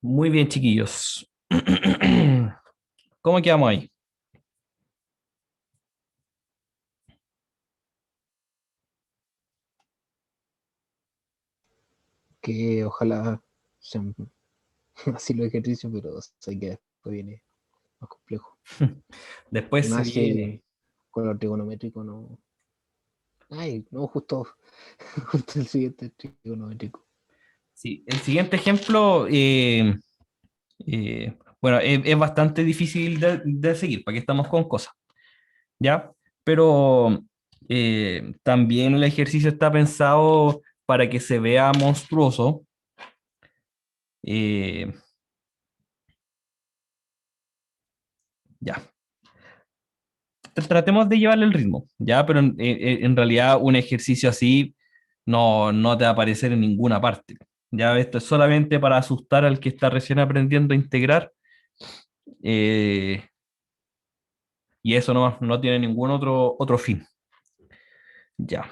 Muy bien, chiquillos. ¿Cómo quedamos ahí? Que ojalá sean así los ejercicios, pero sé que después viene más complejo. Después Y se más viene. que con lo trigonométrico no. Ay, no, justo el siguiente trigonométrico. Sí, el siguiente ejemplo, bueno, es bastante difícil de seguir, para que estamos con cosas, ¿ya? Pero también el ejercicio está pensado para que se vea monstruoso, Eh, ya. Tratemos de llevarle el ritmo, ¿ya? Pero en realidad un ejercicio así no te va a aparecer en ninguna parte. Ya esto es solamente para asustar al que está recién aprendiendo a integrar. eh, y eso no tiene ningún otro fin. Ya.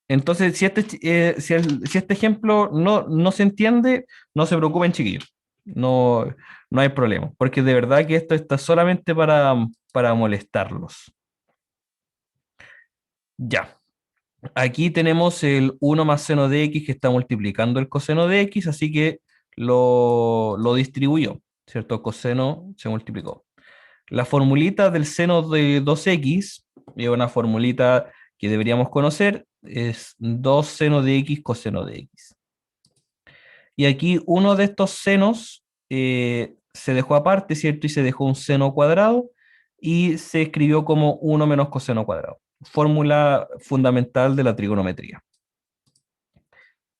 Entonces, si este ejemplo no se entiende, no se preocupen, chiquillos. No, no hay problema, porque de verdad que esto está solamente para molestarlos. Ya. Aquí tenemos el 1 más seno de x que está multiplicando el coseno de x, así que lo distribuyó, ¿cierto? Coseno se multiplicó. La formulita del seno de 2x es una formulita que deberíamos conocer, es 2 seno de x coseno de x. Y aquí uno de estos senos se dejó aparte, ¿cierto? Y se dejó un seno cuadrado y se escribió como 1 menos coseno cuadrado. Fórmula fundamental de la trigonometría.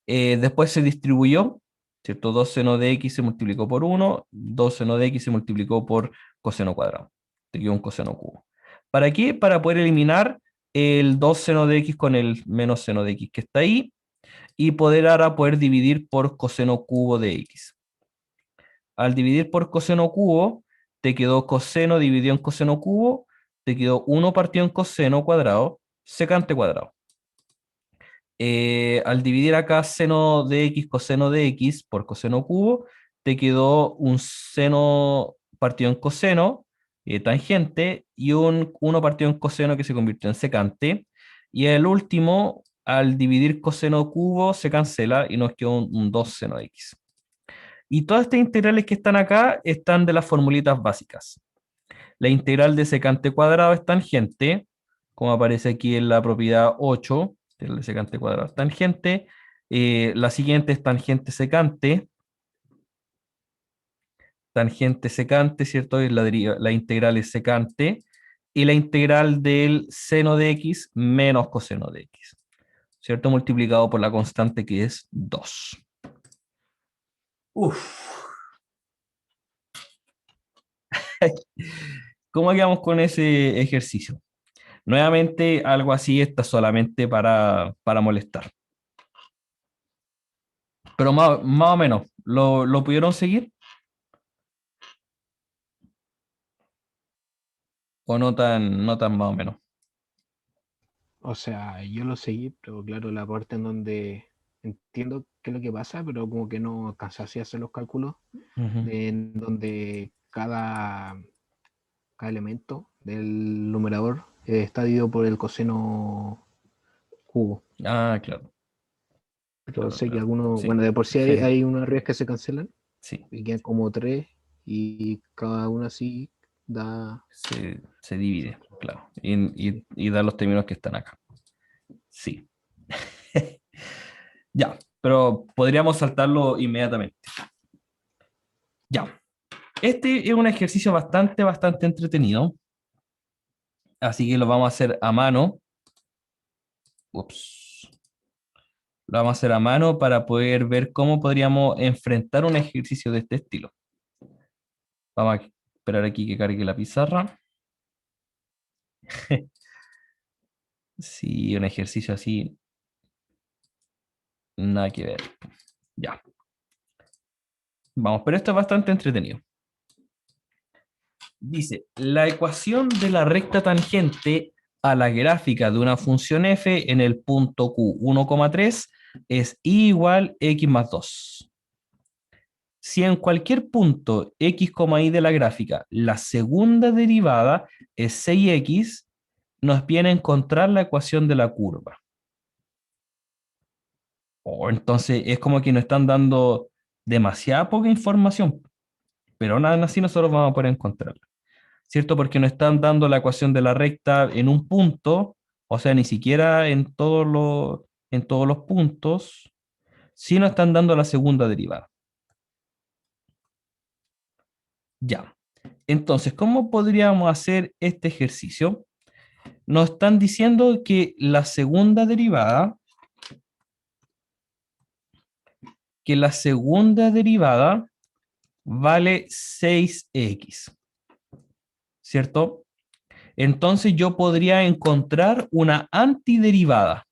Después se distribuyó, ¿cierto? 2 seno de x se multiplicó por 1, 2 seno de x se multiplicó por coseno cuadrado. Te quedó un coseno cubo. ¿Para qué? Para poder eliminar el 2 seno de x con el menos seno de x que está ahí y poder dividir por coseno cubo de x. Al dividir por coseno cubo, te quedó coseno dividido en coseno cubo, te quedó 1 partido en coseno cuadrado, secante cuadrado. Al dividir acá seno de x coseno de x por coseno cubo, te quedó un seno partido en coseno, tangente, y un 1 partido en coseno que se convirtió en secante. Y el último, al dividir coseno cubo, se cancela y nos quedó un 2 seno de x. Y todas estas integrales que están acá están de las formulitas básicas. La integral de secante cuadrado es tangente, como aparece aquí en la propiedad 8, el de secante cuadrado es tangente. La siguiente es tangente secante. Tangente secante, ¿cierto? Y la integral es secante. Y la integral del seno de x menos coseno de x, ¿cierto? Multiplicado por la constante que es 2. Uf. ¿Cómo quedamos con ese ejercicio? Nuevamente, algo así está solamente para molestar. Pero más o menos, ¿lo pudieron seguir? ¿O no tan más o menos? O sea, yo lo seguí, pero claro, la parte en donde entiendo qué es lo que pasa, pero como que no alcanzé a hacer los cálculos Ujú. en donde cada elemento del numerador está dividido por el coseno cubo. Ah, claro. Pero Claro, sé que claro. algunos, Sí. bueno, de por sí hay unas arriba que se cancelan Sí, y quedan como tres y cada una así da. se divide, claro. Sí. Y da los términos que están acá. Sí. Ya, pero podríamos saltarlo inmediatamente. Ya. Este es un ejercicio bastante entretenido. Así que lo vamos a hacer a mano. Ups. Lo vamos a hacer a mano para poder ver cómo podríamos enfrentar un ejercicio de este estilo. Vamos a esperar aquí que cargue la pizarra. Sí, un ejercicio así, nada que ver. Ya. Vamos, pero esto es bastante entretenido. Dice, la ecuación de la recta tangente a la gráfica de una función f en el punto q 1,3 es y igual x más 2. Si en cualquier punto x, y de la gráfica la segunda derivada es 6x, nos viene a encontrar la ecuación de la curva. Entonces es como que nos están dando demasiada poca información, pero aún así nosotros vamos a poder encontrarla, ¿cierto? Porque nos están dando la ecuación de la recta en un punto, o sea, ni siquiera en todos los puntos, sí nos están dando la segunda derivada. Ya. Entonces, ¿cómo podríamos hacer este ejercicio? Nos están diciendo que la segunda derivada que la segunda derivada vale 6x, ¿cierto? Entonces yo podría encontrar una antiderivada,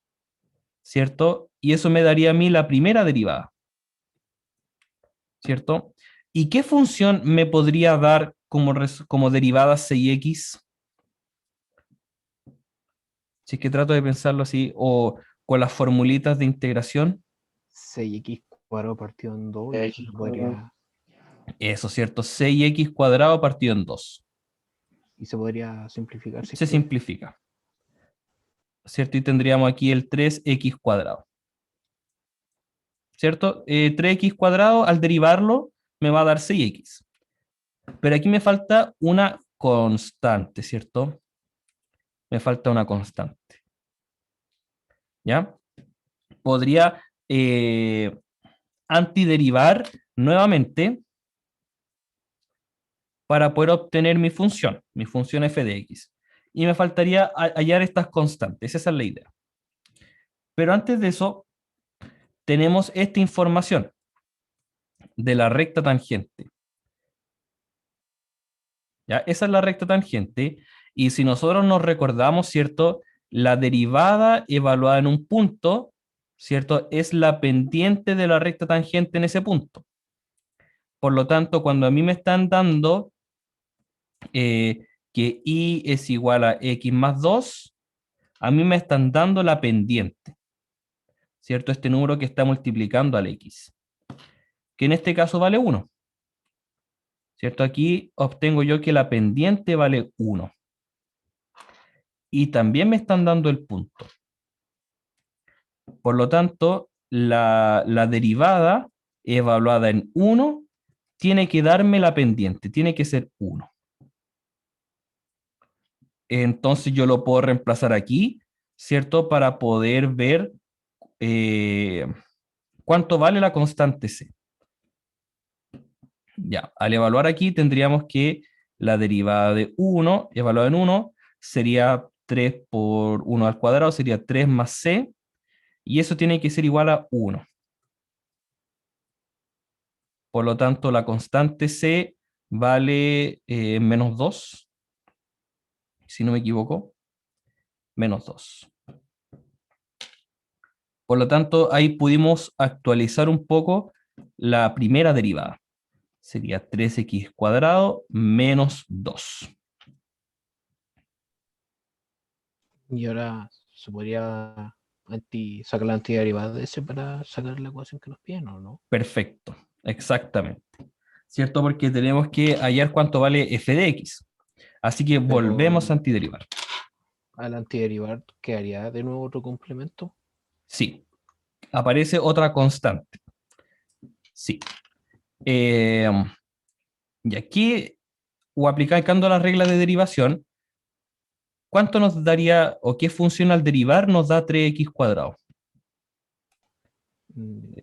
¿cierto? Y eso me daría a mí la primera derivada, ¿cierto? ¿Y qué función me podría dar como derivada 6x? Si es que trato de pensarlo así, o con las formulitas de integración. 6x cuadrado partido en 2. X Eso, ¿cierto? 6x cuadrado partido en 2. Y se podría simplificar si es Se que simplifica, ¿cierto? Y tendríamos aquí el 3x cuadrado, ¿cierto? 3x cuadrado, al derivarlo, me va a dar 6x. Pero aquí me falta una constante, ¿cierto? Me falta una constante. ¿Ya? Podría antiderivar nuevamente para poder obtener mi función f de x. Y me faltaría hallar estas constantes, esa es la idea. Pero antes de eso, tenemos esta información de la recta tangente. ¿Ya? Esa es la recta tangente, y si nosotros nos recordamos, ¿cierto? La derivada evaluada en un punto, ¿cierto? Es la pendiente de la recta tangente en ese punto. Por lo tanto, cuando a mí me están dando que y es igual a x más 2, a mí me están dando la pendiente, ¿cierto? Este número que está multiplicando al x, que en este caso vale 1, ¿cierto? Aquí obtengo yo que la pendiente vale 1. Y también me están dando el punto. Por lo tanto, la derivada evaluada en 1 tiene que darme la pendiente, tiene que ser 1. Entonces yo lo puedo reemplazar aquí, ¿cierto? Para poder ver cuánto vale la constante c. Ya, al evaluar aquí tendríamos que la derivada de 1, evaluada en 1, sería 3 por 1 al cuadrado, sería 3 más c, y eso tiene que ser igual a 1. Por lo tanto, la constante c vale menos 2, si no me equivoco, menos 2. Por lo tanto, ahí pudimos actualizar un poco la primera derivada. Sería 3x cuadrado menos 2. Y ahora se podría sacar la antiderivada de ese para sacar la ecuación que nos piden, ¿o no? Perfecto, exactamente. ¿Cierto? Porque tenemos que hallar cuánto vale f de x. Así que volvemos a antiderivar. Al antiderivar quedaría de nuevo otro complemento. Sí, aparece otra constante. Sí. Y aquí, o aplicando la regla de derivación, ¿cuánto nos daría, o qué función al derivar nos da 3x cuadrado? Mm,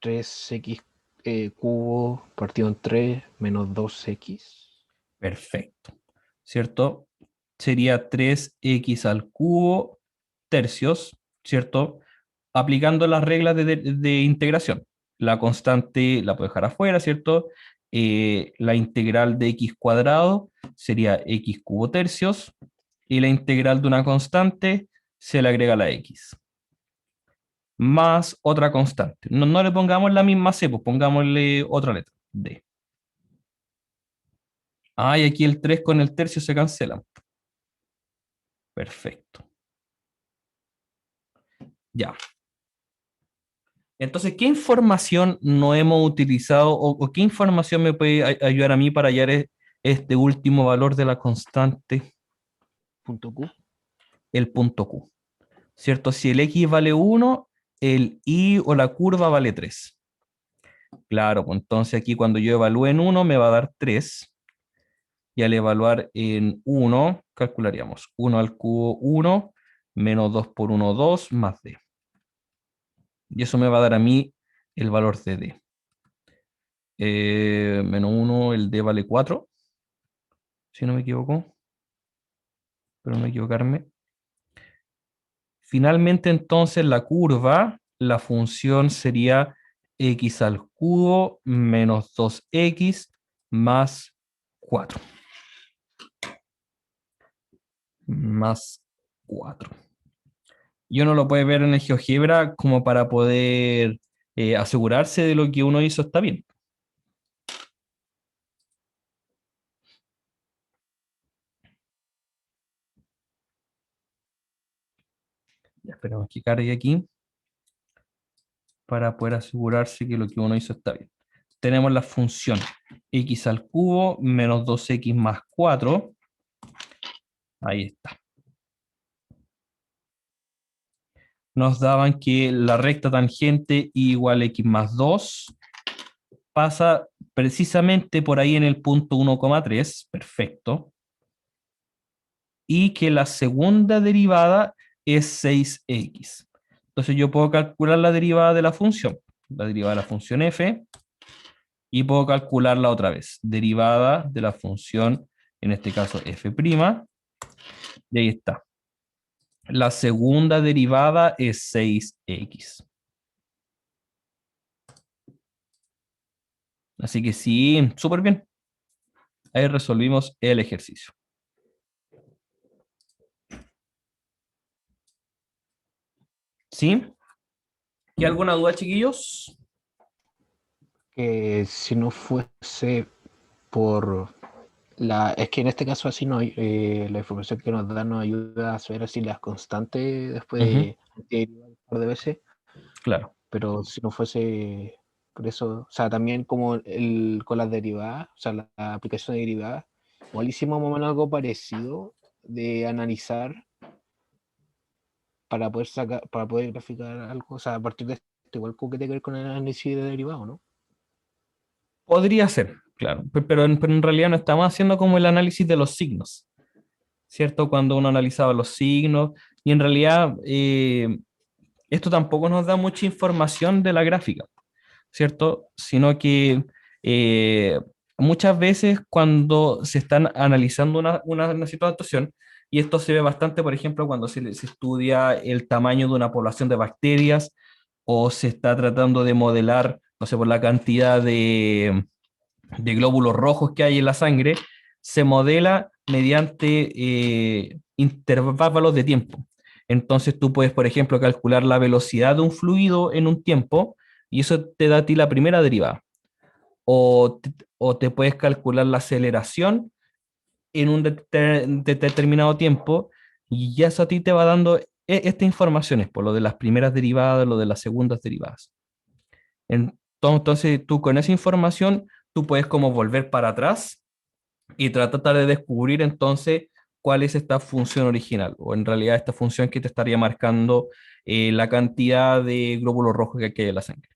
3x cubo partido en 3 menos 2x. Perfecto. ¿Cierto? Sería 3x al cubo tercios, ¿cierto? Aplicando las reglas de integración. La constante la puedo dejar afuera, ¿cierto? La integral de x cuadrado sería x cubo tercios, y la integral de una constante se le agrega la x, más otra constante. No le pongamos la misma c, pues pongámosle otra letra, d. Ah, y aquí el 3 con el tercio se cancelan. Perfecto. Ya. Entonces, ¿qué información no hemos utilizado, o qué información me puede ayudar a mí para hallar este último valor de la constante? Punto Q. El punto Q. ¿Cierto? Si el x vale 1, el y o la curva vale 3. Claro, pues entonces aquí cuando yo evalúe en 1 me va a dar 3. Y al evaluar en 1, calcularíamos 1 al cubo 1, menos 2 por 1, 2, más d. Y eso me va a dar a mí el valor de d. Menos 1, el d vale 4, si no me equivoco. Pero no equivocarme. Finalmente, entonces, la curva, la función sería x al cubo menos 2x más 4. Más 4. Y uno lo puede ver en el GeoGebra como para poder asegurarse de lo que uno hizo está bien. Ya esperamos que cargue aquí para poder asegurarse que lo que uno hizo está bien. Tenemos la función x al cubo menos 2x más 4. Ahí está. Nos daban que la recta tangente igual a x más 2 pasa precisamente por ahí en el punto 1,3. Perfecto. Y que la segunda derivada es 6x. Entonces yo puedo calcular la derivada de la función, la derivada de la función f, y puedo calcularla otra vez, derivada de la función, en este caso f', y ahí está. La segunda derivada es 6x. Así que sí, súper bien. Ahí resolvimos el ejercicio. ¿Sí? ¿Y alguna duda, chiquillos? Que si no fuese por es que en este caso así no hay, la información que nos da nos ayuda a saber así las constantes después de un par de veces, Claro. pero si no fuese por eso, o sea, también como con las derivadas, o sea, la aplicación de derivadas, igual hicimos más o menos algo parecido de analizar para poder sacar, para poder graficar algo, o sea, a partir de esto, igual como que tiene que ver con el análisis de derivado, ¿no? Podría ser, claro, pero en realidad no estamos haciendo como el análisis de los signos, ¿cierto? Cuando uno analizaba los signos, y en realidad esto tampoco nos da mucha información de la gráfica, ¿cierto? Sino que eh, muchas veces cuando se están analizando una situación, y esto se ve bastante, por ejemplo, cuando se estudia el tamaño de una población de bacterias, o se está tratando de modelar, no sé, por la cantidad de glóbulos rojos que hay en la sangre, se modela mediante intervalos de tiempo. Entonces tú puedes, por ejemplo, calcular la velocidad de un fluido en un tiempo y eso te da a ti la primera derivada. O te puedes calcular la aceleración en un determinado tiempo y ya eso a ti te va dando estas informaciones, por lo de las primeras derivadas, lo de las segundas derivadas. Entonces tú con esa información, tú puedes como volver para atrás y tratar de descubrir entonces cuál es esta función original, o en realidad esta función que te estaría marcando la cantidad de glóbulos rojos que hay en la sangre.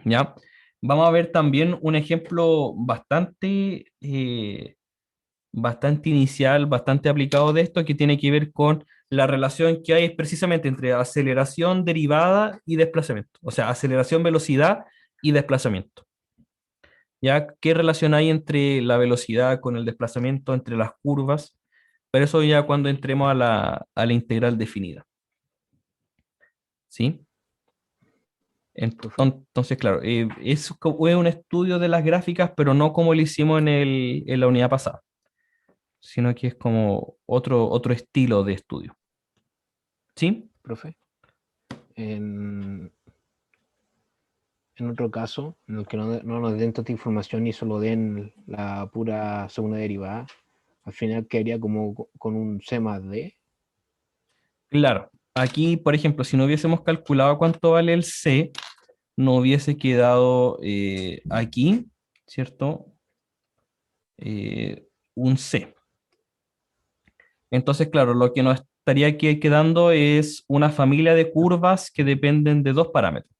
¿Ya? Vamos a ver también un ejemplo bastante inicial, bastante aplicado de esto, que tiene que ver con la relación que hay precisamente entre aceleración, derivada y desplazamiento. O sea, aceleración, velocidad y desplazamiento. ¿Ya? ¿Qué relación hay entre la velocidad con el desplazamiento, entre las curvas? Pero eso ya cuando entremos a la integral definida. ¿Sí? Entonces, claro, es un estudio de las gráficas, pero no como lo hicimos en la unidad pasada, sino que es como otro estilo de estudio. ¿Sí? Profe. En otro caso, en el que no nos den tanta información y solo den la pura segunda derivada, al final quedaría como con un C más D. Claro. Aquí, por ejemplo, si no hubiésemos calculado cuánto vale el C, no hubiese quedado aquí, ¿cierto? Un C. Entonces, claro, lo que nos estaría aquí quedando es una familia de curvas que dependen de dos parámetros.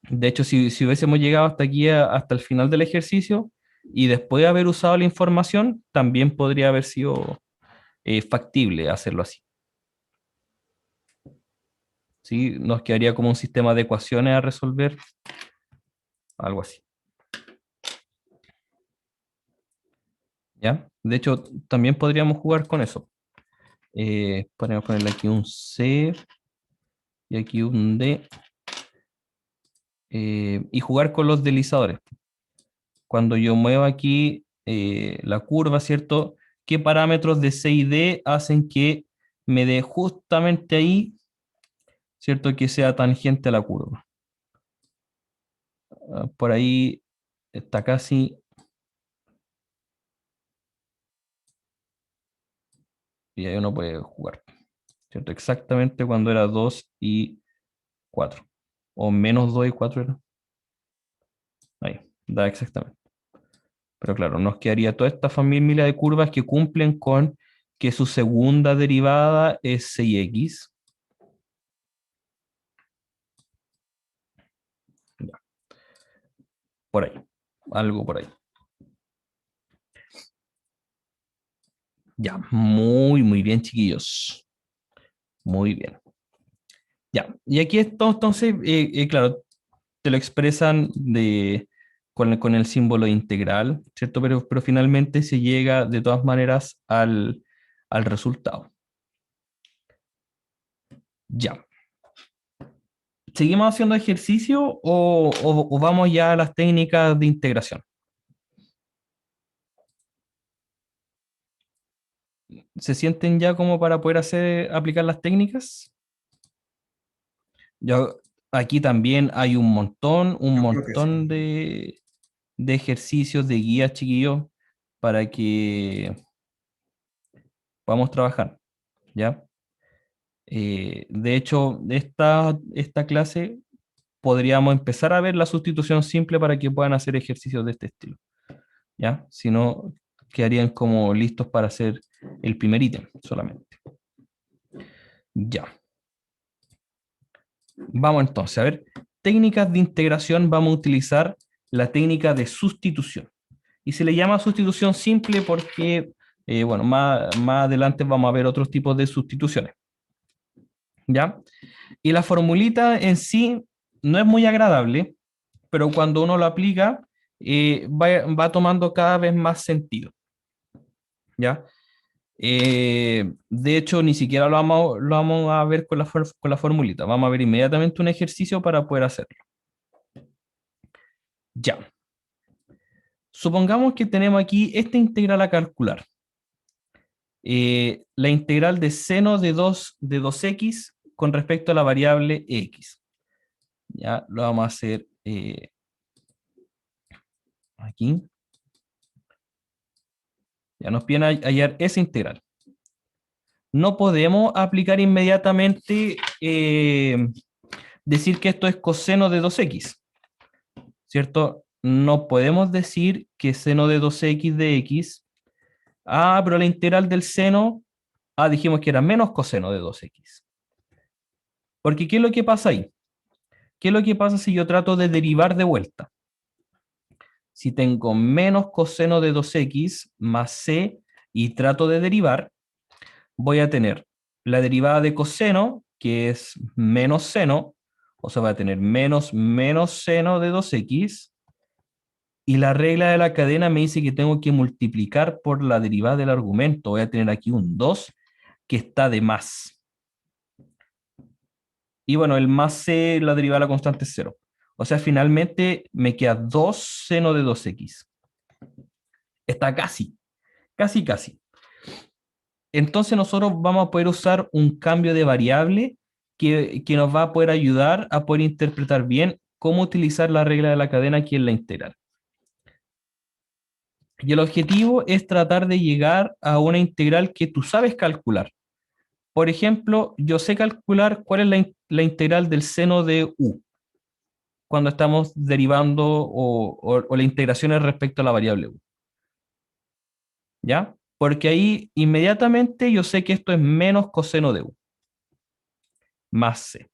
De hecho, si hubiésemos llegado hasta aquí, hasta el final del ejercicio, y después de haber usado la información, también podría haber sido factible hacerlo así. ¿Sí? Nos quedaría como un sistema de ecuaciones a resolver, algo así. ¿Ya? De hecho, también podríamos jugar con eso. Podemos ponerle aquí un C y aquí un D. Y jugar con los deslizadores. Cuando yo muevo aquí la curva, ¿cierto? ¿Qué parámetros de C y D hacen que me dé justamente ahí, ¿cierto? Que sea tangente a la curva. Por ahí está casi. Y ahí uno puede jugar, ¿cierto? Exactamente cuando era 2 y 4. O menos 2 y 4 era. Ahí, da exactamente. Pero claro, nos quedaría toda esta familia de curvas que cumplen con que su segunda derivada es 6x. Ya, por ahí. Algo por ahí. Ya, muy bien, chiquillos. Muy bien. Ya, y aquí esto, entonces, claro, te lo expresan con el símbolo integral, ¿cierto? Pero finalmente se llega de todas maneras al resultado. Ya. ¿Seguimos haciendo ejercicio o vamos ya a las técnicas de integración? ¿Se sienten ya como para poder aplicar las técnicas? Yo, aquí también hay un Yo creo que sí. de ejercicios, de guías, chiquillos, para que podamos trabajar, ¿ya? De hecho, esta clase podríamos empezar a ver la sustitución simple para que puedan hacer ejercicios de este estilo, ¿ya? Si no, quedarían como listos para hacer el primer ítem solamente. Ya. Vamos entonces a ver. Técnicas de integración, vamos a utilizar la técnica de sustitución. Y se le llama sustitución simple porque, bueno, más adelante vamos a ver otros tipos de sustituciones. ¿Ya? Y la formulita en sí no es muy agradable, pero cuando uno lo aplica, va tomando cada vez más sentido. ¿Ya? De hecho, ni siquiera lo vamos a ver con la formulita. Vamos a ver inmediatamente un ejercicio para poder hacerlo. Ya. Supongamos que tenemos aquí esta integral a calcular. La integral de seno de 2x con respecto a la variable x. Ya lo vamos a hacer aquí. Ya nos viene a hallar esa integral. No podemos aplicar inmediatamente decir que esto es coseno de 2x, ¿cierto? No podemos decir que seno de 2x de x, pero la integral del seno, dijimos que era menos coseno de 2x. Porque ¿qué es lo que pasa ahí? ¿Qué es lo que pasa si yo trato de derivar de vuelta? Si tengo menos coseno de 2x más c y trato de derivar, voy a tener la derivada de coseno, que es menos seno, o sea, voy a tener menos seno de 2x, y la regla de la cadena me dice que tengo que multiplicar por la derivada del argumento. Voy a tener aquí un 2 que está de más. Y bueno, el más c, la derivada de la constante es 0. O sea, finalmente me queda 2 seno de 2x. Está casi. Entonces nosotros vamos a poder usar un cambio de variable que nos va a poder ayudar a poder interpretar bien cómo utilizar la regla de la cadena aquí en la integral. Y el objetivo es tratar de llegar a una integral que tú sabes calcular. Por ejemplo, yo sé calcular cuál es la integral del seno de u cuando estamos derivando o la integración es respecto a la variable u. ¿Ya? Porque ahí inmediatamente yo sé que esto es menos coseno de u, más c.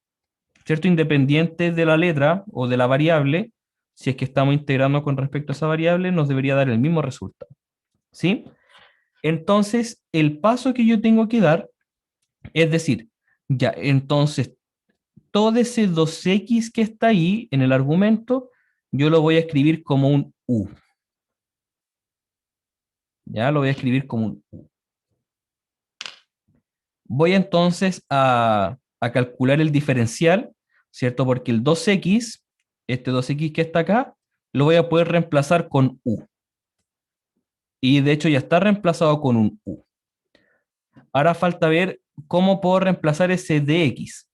¿Cierto? Independiente de la letra o de la variable, si es que estamos integrando con respecto a esa variable, nos debería dar el mismo resultado. ¿Sí? Entonces, el paso que yo tengo que dar es decir, ya, entonces, todo ese 2x que está ahí en el argumento, yo lo voy a escribir como un u. Ya lo voy a escribir como un u. Voy entonces a calcular el diferencial, ¿cierto? Porque el 2x, este 2x que está acá, lo voy a poder reemplazar con u. Y de hecho ya está reemplazado con un u. Ahora falta ver cómo puedo reemplazar ese dx.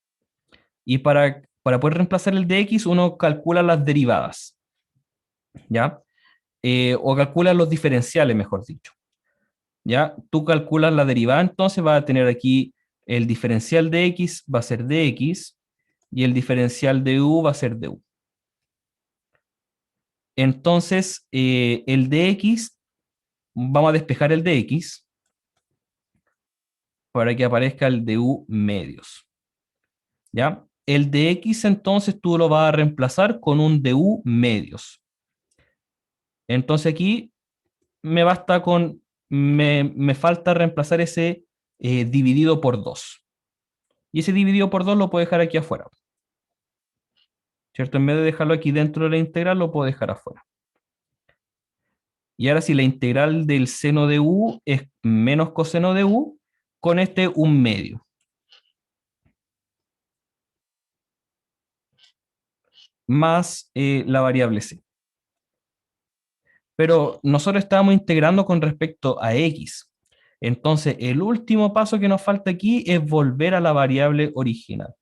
Y para poder reemplazar el dx, uno calcula las derivadas, ¿ya? O calcula los diferenciales, mejor dicho. ¿Ya? Tú calculas la derivada, entonces vas a tener aquí el diferencial de x va a ser dx y el diferencial de u va a ser du. Entonces, el dx, vamos a despejar el dx para que aparezca el du medios. ¿Ya? El dx entonces tú lo vas a reemplazar con un du medios. Entonces aquí me basta con, me falta reemplazar ese dividido por 2. Y ese dividido por 2 lo puedo dejar aquí afuera. ¿Cierto? En vez de dejarlo aquí dentro de la integral, lo puedo dejar afuera. Y ahora si la integral del seno de u es menos coseno de u, con este un medio. Más la variable c. Pero nosotros estábamos integrando con respecto a x. Entonces, el último paso que nos falta aquí es volver a la variable original.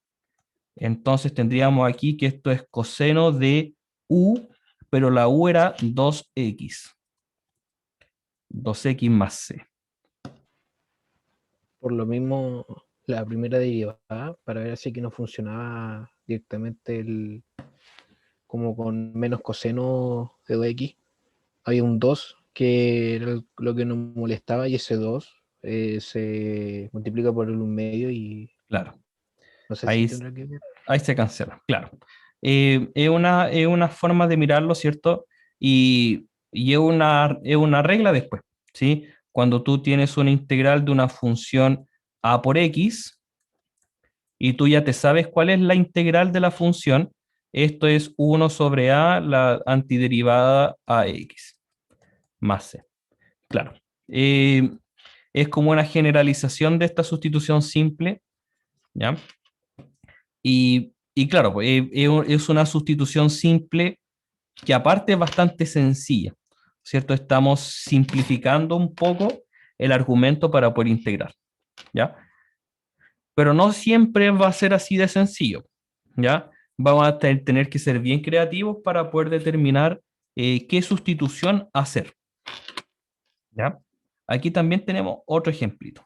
Entonces tendríamos aquí que esto es coseno de u, pero la u era 2x. 2x más c. Por lo mismo, la primera derivada, para ver si que no funcionaba directamente como con menos coseno de 2x, había un 2 que era lo que nos molestaba y ese 2 se multiplica por el 1 medio y Claro. no sé Ahí, si tendrá que ver. ahí se cancela, claro. Es una forma de mirarlo, ¿cierto? Y es una regla después, ¿sí? Cuando tú tienes una integral de una función a por x, y tú ya te sabes cuál es la integral de la función, esto es 1 sobre a, la antiderivada a x, más c. Claro. Es como una generalización de esta sustitución simple, ¿ya? Y claro, pues, es una sustitución simple que aparte es bastante sencilla, ¿cierto? Estamos simplificando un poco el argumento para poder integrar, ¿ya? Pero no siempre va a ser así de sencillo, ¿ya? Vamos a tener que ser bien creativos para poder determinar qué sustitución hacer, ¿ya? Aquí también tenemos otro ejemplito.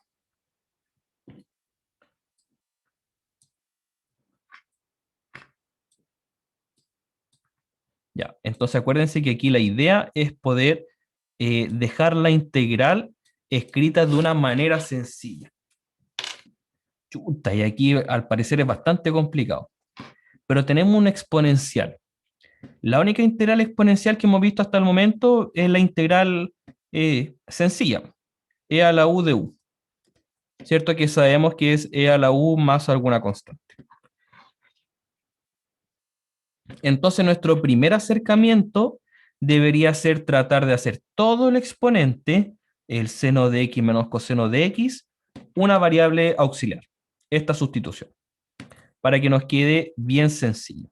Ya, entonces acuérdense que aquí la idea es poder dejar la integral escrita de una manera sencilla. Chuta, y aquí al parecer es bastante complicado. Pero tenemos un exponencial. La única integral exponencial que hemos visto hasta el momento es la integral sencilla, e a la u de u. ¿Cierto? Que sabemos que es e a la u más alguna constante. Entonces nuestro primer acercamiento debería ser tratar de hacer todo el exponente, el seno de x menos coseno de x, una variable auxiliar, esta sustitución, para que nos quede bien sencillo.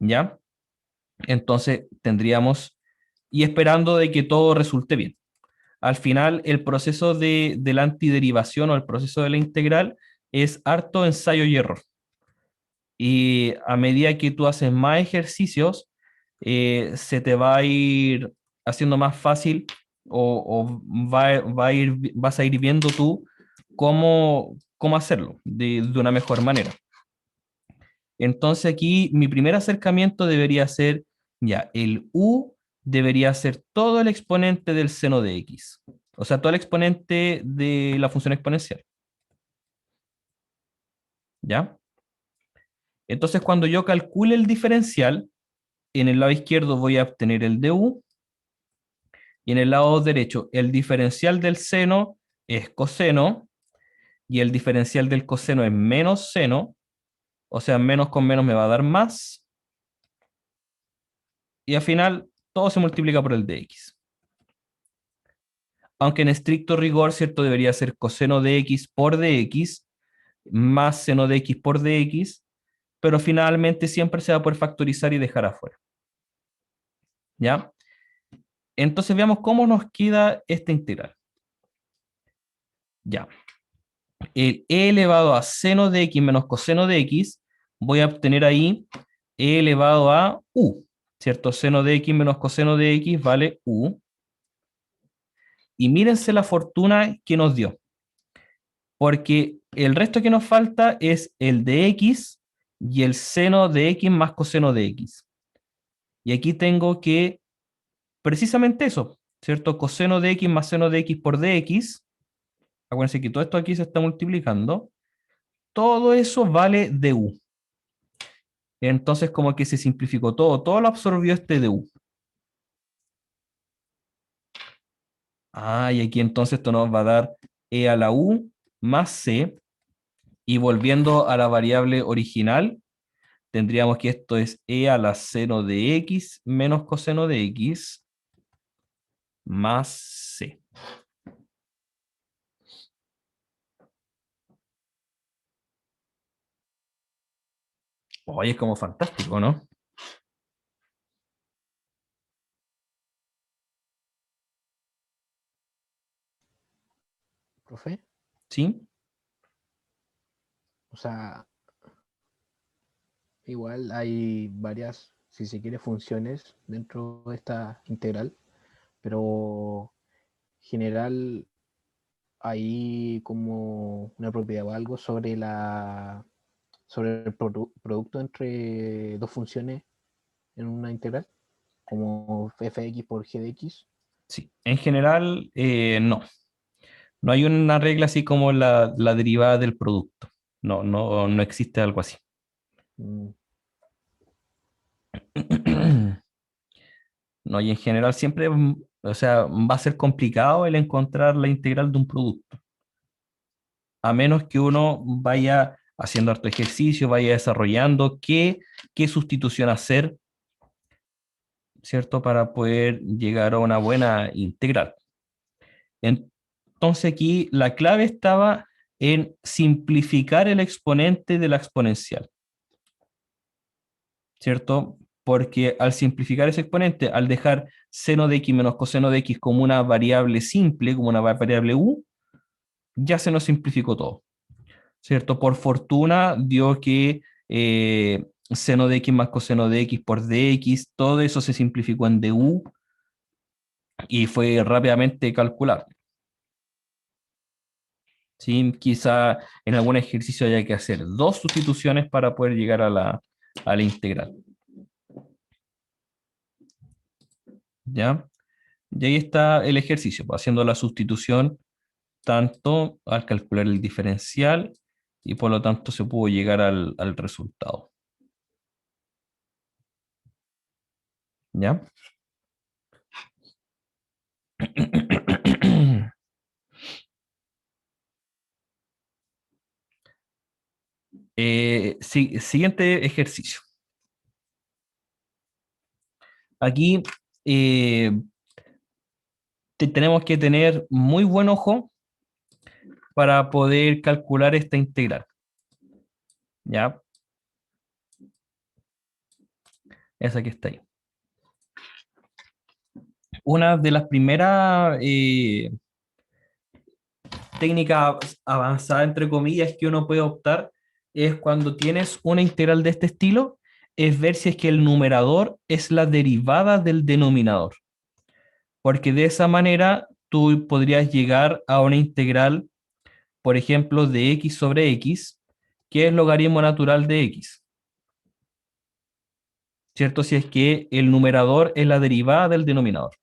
¿Ya? Entonces tendríamos, y esperando de que todo resulte bien. Al final, el proceso de la antiderivación o el proceso de la integral es harto ensayo y error. Y a medida que tú haces más ejercicios, se te va a ir haciendo más fácil o vas a ir viendo tú cómo hacerlo de una mejor manera. Entonces aquí mi primer acercamiento debería ser, ya, el u debería ser todo el exponente del seno de x. O sea, todo el exponente de la función exponencial. ¿Ya? Entonces cuando yo calcule el diferencial, en el lado izquierdo voy a obtener el du, y en el lado derecho el diferencial del seno es coseno, y el diferencial del coseno es menos seno, o sea, menos con menos me va a dar más, y al final todo se multiplica por el de x. aunque en estricto rigor, ¿cierto? Debería ser coseno de x por dx más seno de x por dx, pero finalmente siempre se va a poder factorizar y dejar afuera. ¿Ya? Entonces veamos cómo nos queda esta integral. Ya. El e elevado a seno de x menos coseno de x, voy a obtener ahí e elevado a u, ¿cierto? Seno de x menos coseno de x vale u. Y mírense la fortuna que nos dio, porque el resto que nos falta es el de x y el seno de x más coseno de x. Y aquí tengo que, precisamente eso, ¿cierto? Coseno de x más seno de x por dx. Acuérdense que todo esto aquí se está multiplicando. Todo eso vale du. Entonces como que se simplificó todo. Todo lo absorbió este du. Y aquí entonces esto nos va a dar e a la u más c. Y volviendo a la variable original, tendríamos que esto es e a la seno de x menos coseno de x más c. Oye, es como fantástico, ¿no? Profe, ¿Sí? o sea, igual hay varias, si se quiere, funciones dentro de esta integral, pero general hay como una propiedad o algo sobre sobre el producto entre dos funciones en una integral, como fx por g de x. Sí. En general, no. No hay una regla así como la derivada del producto. No existe algo así. Mm, No, y en general siempre, o sea, va a ser complicado el encontrar la integral de un producto. A menos que uno vaya haciendo harto ejercicio, vaya desarrollando qué sustitución hacer, ¿cierto? Para poder llegar a una buena integral. Entonces aquí la clave estaba en simplificar el exponente de la exponencial, ¿cierto? Porque al simplificar ese exponente, al dejar seno de x menos coseno de x como una variable simple, como una variable u, ya se nos simplificó todo, ¿cierto? Por fortuna dio que seno de x más coseno de x por dx, todo eso se simplificó en du y fue rápidamente calculable. ¿Sí? Quizá en algún ejercicio haya que hacer dos sustituciones para poder llegar a la integral. ¿Ya? Y ahí está el ejercicio, pues, haciendo la sustitución tanto al calcular el diferencial y por lo tanto se pudo llegar al resultado. ¿Ya? Siguiente ejercicio. Aquí tenemos que tener muy buen ojo para poder calcular esta integral. ¿Ya? Esa que está ahí. Una de las primeras técnicas avanzadas, entre comillas, que uno puede optar es cuando tienes una integral de este estilo, es ver si es que el numerador es la derivada del denominador. Porque de esa manera tú podrías llegar a una integral, por ejemplo, de x sobre x, que es logaritmo natural de x. ¿Cierto? Si es que el numerador es la derivada del denominador.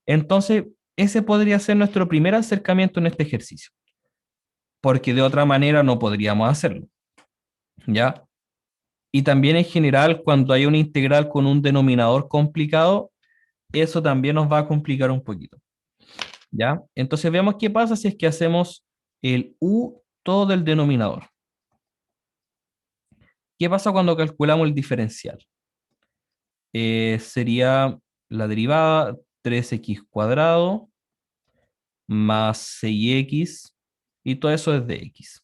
Entonces, ese podría ser nuestro primer acercamiento en este ejercicio, porque de otra manera no podríamos hacerlo. ¿Ya? Y también en general, cuando hay una integral con un denominador complicado, eso también nos va a complicar un poquito. ¿Ya? Entonces veamos qué pasa si es que hacemos el u todo del denominador. ¿Qué pasa cuando calculamos el diferencial? Sería la derivada 3x cuadrado más 6x, y todo eso es de x.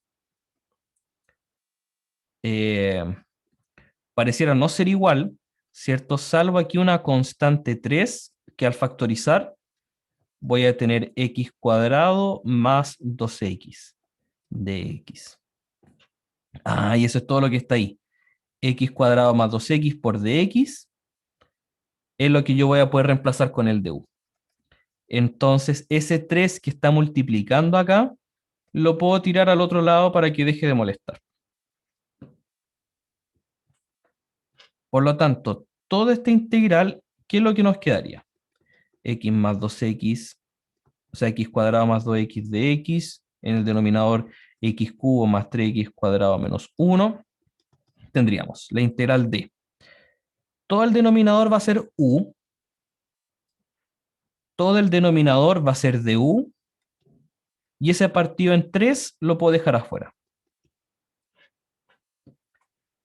Pareciera no ser igual, ¿cierto? Salvo aquí una constante 3, que al factorizar voy a tener x cuadrado más 2x de x. Ah, y eso es todo lo que está ahí. X cuadrado más 2x por dx es lo que yo voy a poder reemplazar con el du. Entonces, ese 3 que está multiplicando acá, lo puedo tirar al otro lado para que deje de molestar. Por lo tanto, toda esta integral, ¿qué es lo que nos quedaría? X más 2x, o sea, x cuadrado más 2x de x, en el denominador x cubo más 3x cuadrado menos 1, tendríamos la integral de, todo el denominador va a ser u, todo el denominador va a ser de u, y ese partido en 3 lo puedo dejar afuera.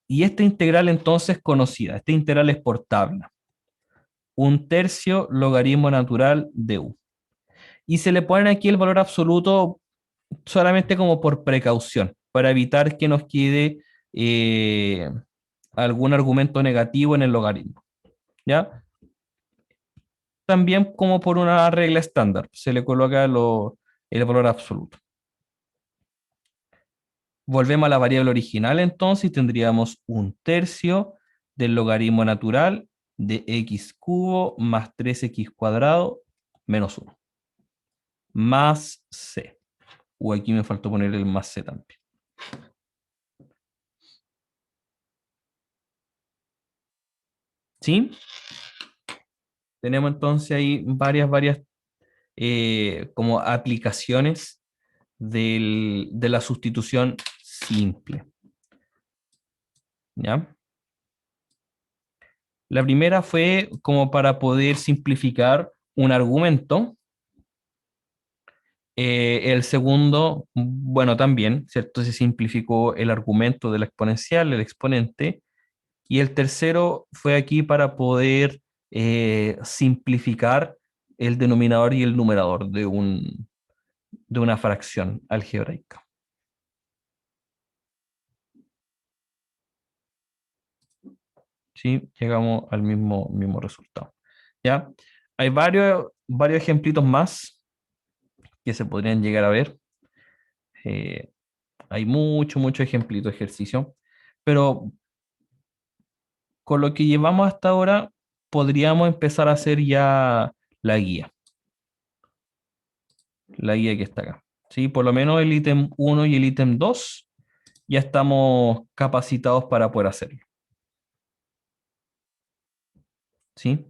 Y esta integral entonces conocida, esta integral es por tabla. 1/3 logaritmo natural de u. Y se le pone aquí el valor absoluto solamente como por precaución, para evitar que nos quede algún argumento negativo en el logaritmo. ¿Ya? También como por una regla estándar, se le coloca el valor absoluto. Volvemos a la variable original entonces y tendríamos 1/3 del logaritmo natural de x cubo más 3x cuadrado menos 1. Más c. O aquí me faltó poner el más c también. ¿Sí? Tenemos entonces ahí varias como aplicaciones de la sustitución simple. ¿Ya? La primera fue como para poder simplificar un argumento. El segundo, bueno, también, ¿cierto? Se simplificó el argumento de la exponencial, el exponente. Y el tercero fue aquí para poder simplificar el denominador y el numerador de una fracción algebraica. ¿Sí? Llegamos al mismo resultado. ¿Ya? Hay varios ejemplitos más que se podrían llegar a ver. Hay mucho ejemplito de ejercicio, pero con lo que llevamos hasta ahora podríamos empezar a hacer ya la guía que está acá. ¿Sí? Por lo menos el ítem 1 y el ítem 2 ya estamos capacitados para poder hacerlo. ¿Sí?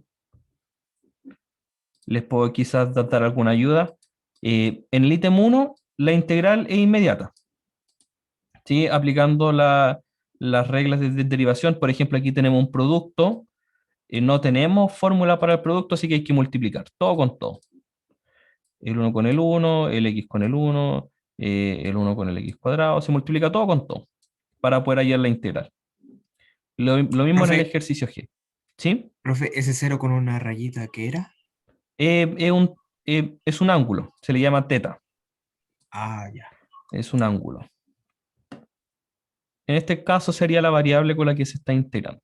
Les puedo quizás dar alguna ayuda. En el ítem 1, la integral es inmediata. ¿Sí? Aplicando las reglas de derivación. Por ejemplo, aquí tenemos un producto. No tenemos fórmula para el producto, así que hay que multiplicar todo con todo. El 1 con el 1, el x con el 1, el 1 con el x cuadrado. Se multiplica todo con todo para poder hallar la integral. Lo mismo en el Profe, ejercicio G. ¿Sí? profe, ese cero con una rayita, ¿qué era? Es un ángulo. Se le llama teta. Ah, ya. Es un ángulo. En este caso sería la variable con la que se está integrando.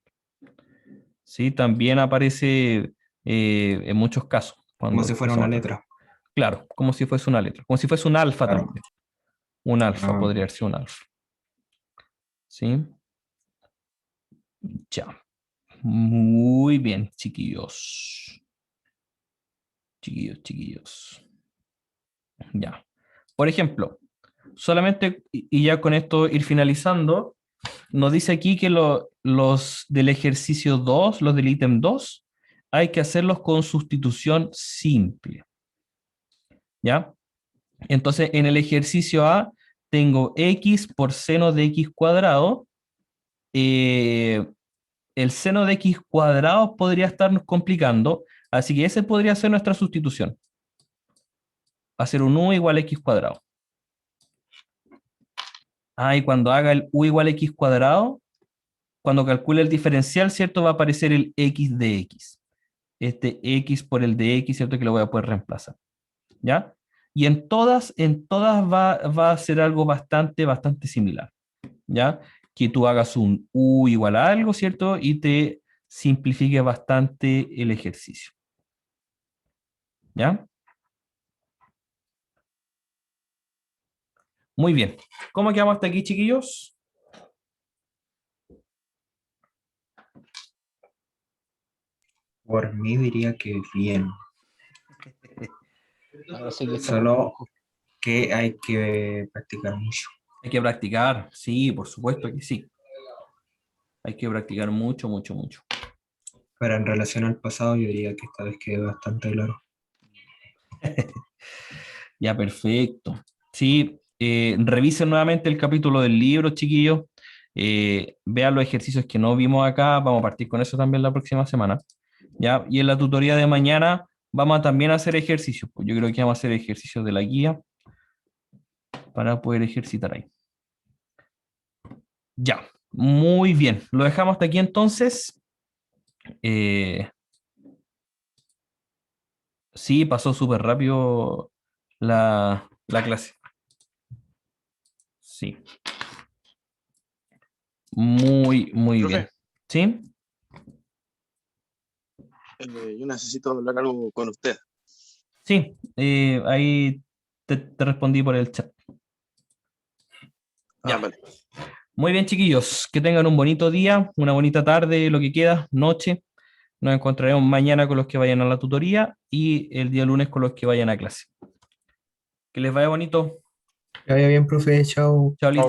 ¿Sí? También aparece en muchos casos. Como si fuera una letra. Claro, como si fuese una letra. Como si fuese un alfa Claro. también. Un alfa, Ah, podría ser un alfa. ¿Sí? Ya. Muy bien, chiquillos. Chiquillos. Ya. Por ejemplo, solamente, y ya con esto ir finalizando, nos dice aquí que los del ejercicio 2, los del ítem 2, hay que hacerlos con sustitución simple. ¿Ya? Entonces, en el ejercicio A, tengo x por seno de x cuadrado. El seno de x cuadrado podría estarnos complicando, así que ese podría ser nuestra sustitución. Hacer un u igual a x cuadrado. Ah, y cuando haga el u igual a x cuadrado, cuando calcule el diferencial, ¿cierto? Va a aparecer el x de x. Este x por el de x, ¿cierto? Que lo voy a poder reemplazar. ¿Ya? y en todas va a ser algo bastante similar, ¿ya? Que tú hagas un U igual a algo, ¿cierto? Y te simplifique bastante el ejercicio, ¿ya? Muy bien. ¿Cómo quedamos hasta aquí, chiquillos? Por mí diría que bien. Parece que está Solo complejo. que hay que practicar mucho. Hay que practicar, sí, por supuesto que sí. Hay que practicar mucho. Pero en relación al pasado, yo diría que esta vez quedó bastante claro. Ya, perfecto. Sí, revisen nuevamente el capítulo del libro, chiquillos. Vean los ejercicios que no vimos acá. Vamos a partir con eso también la próxima semana. ¿Ya? Y en la tutoría de mañana vamos a también a hacer ejercicios. Pues yo creo que vamos a hacer ejercicios de la guía para poder ejercitar ahí. Ya, muy bien. Lo dejamos hasta aquí entonces. Sí, pasó súper rápido la clase. Sí. Muy bien. Profe, ¿Sí? yo necesito hablar algo con usted. Sí, ahí te respondí por el chat. Ah, Ya. vale. Muy bien, chiquillos. Que tengan un bonito día, una bonita tarde, lo que queda, noche. Nos encontraremos mañana con los que vayan a la tutoría y el día lunes con los que vayan a clase. Que les vaya bonito. Que vaya bien, profe. Chao. Chao, Lita.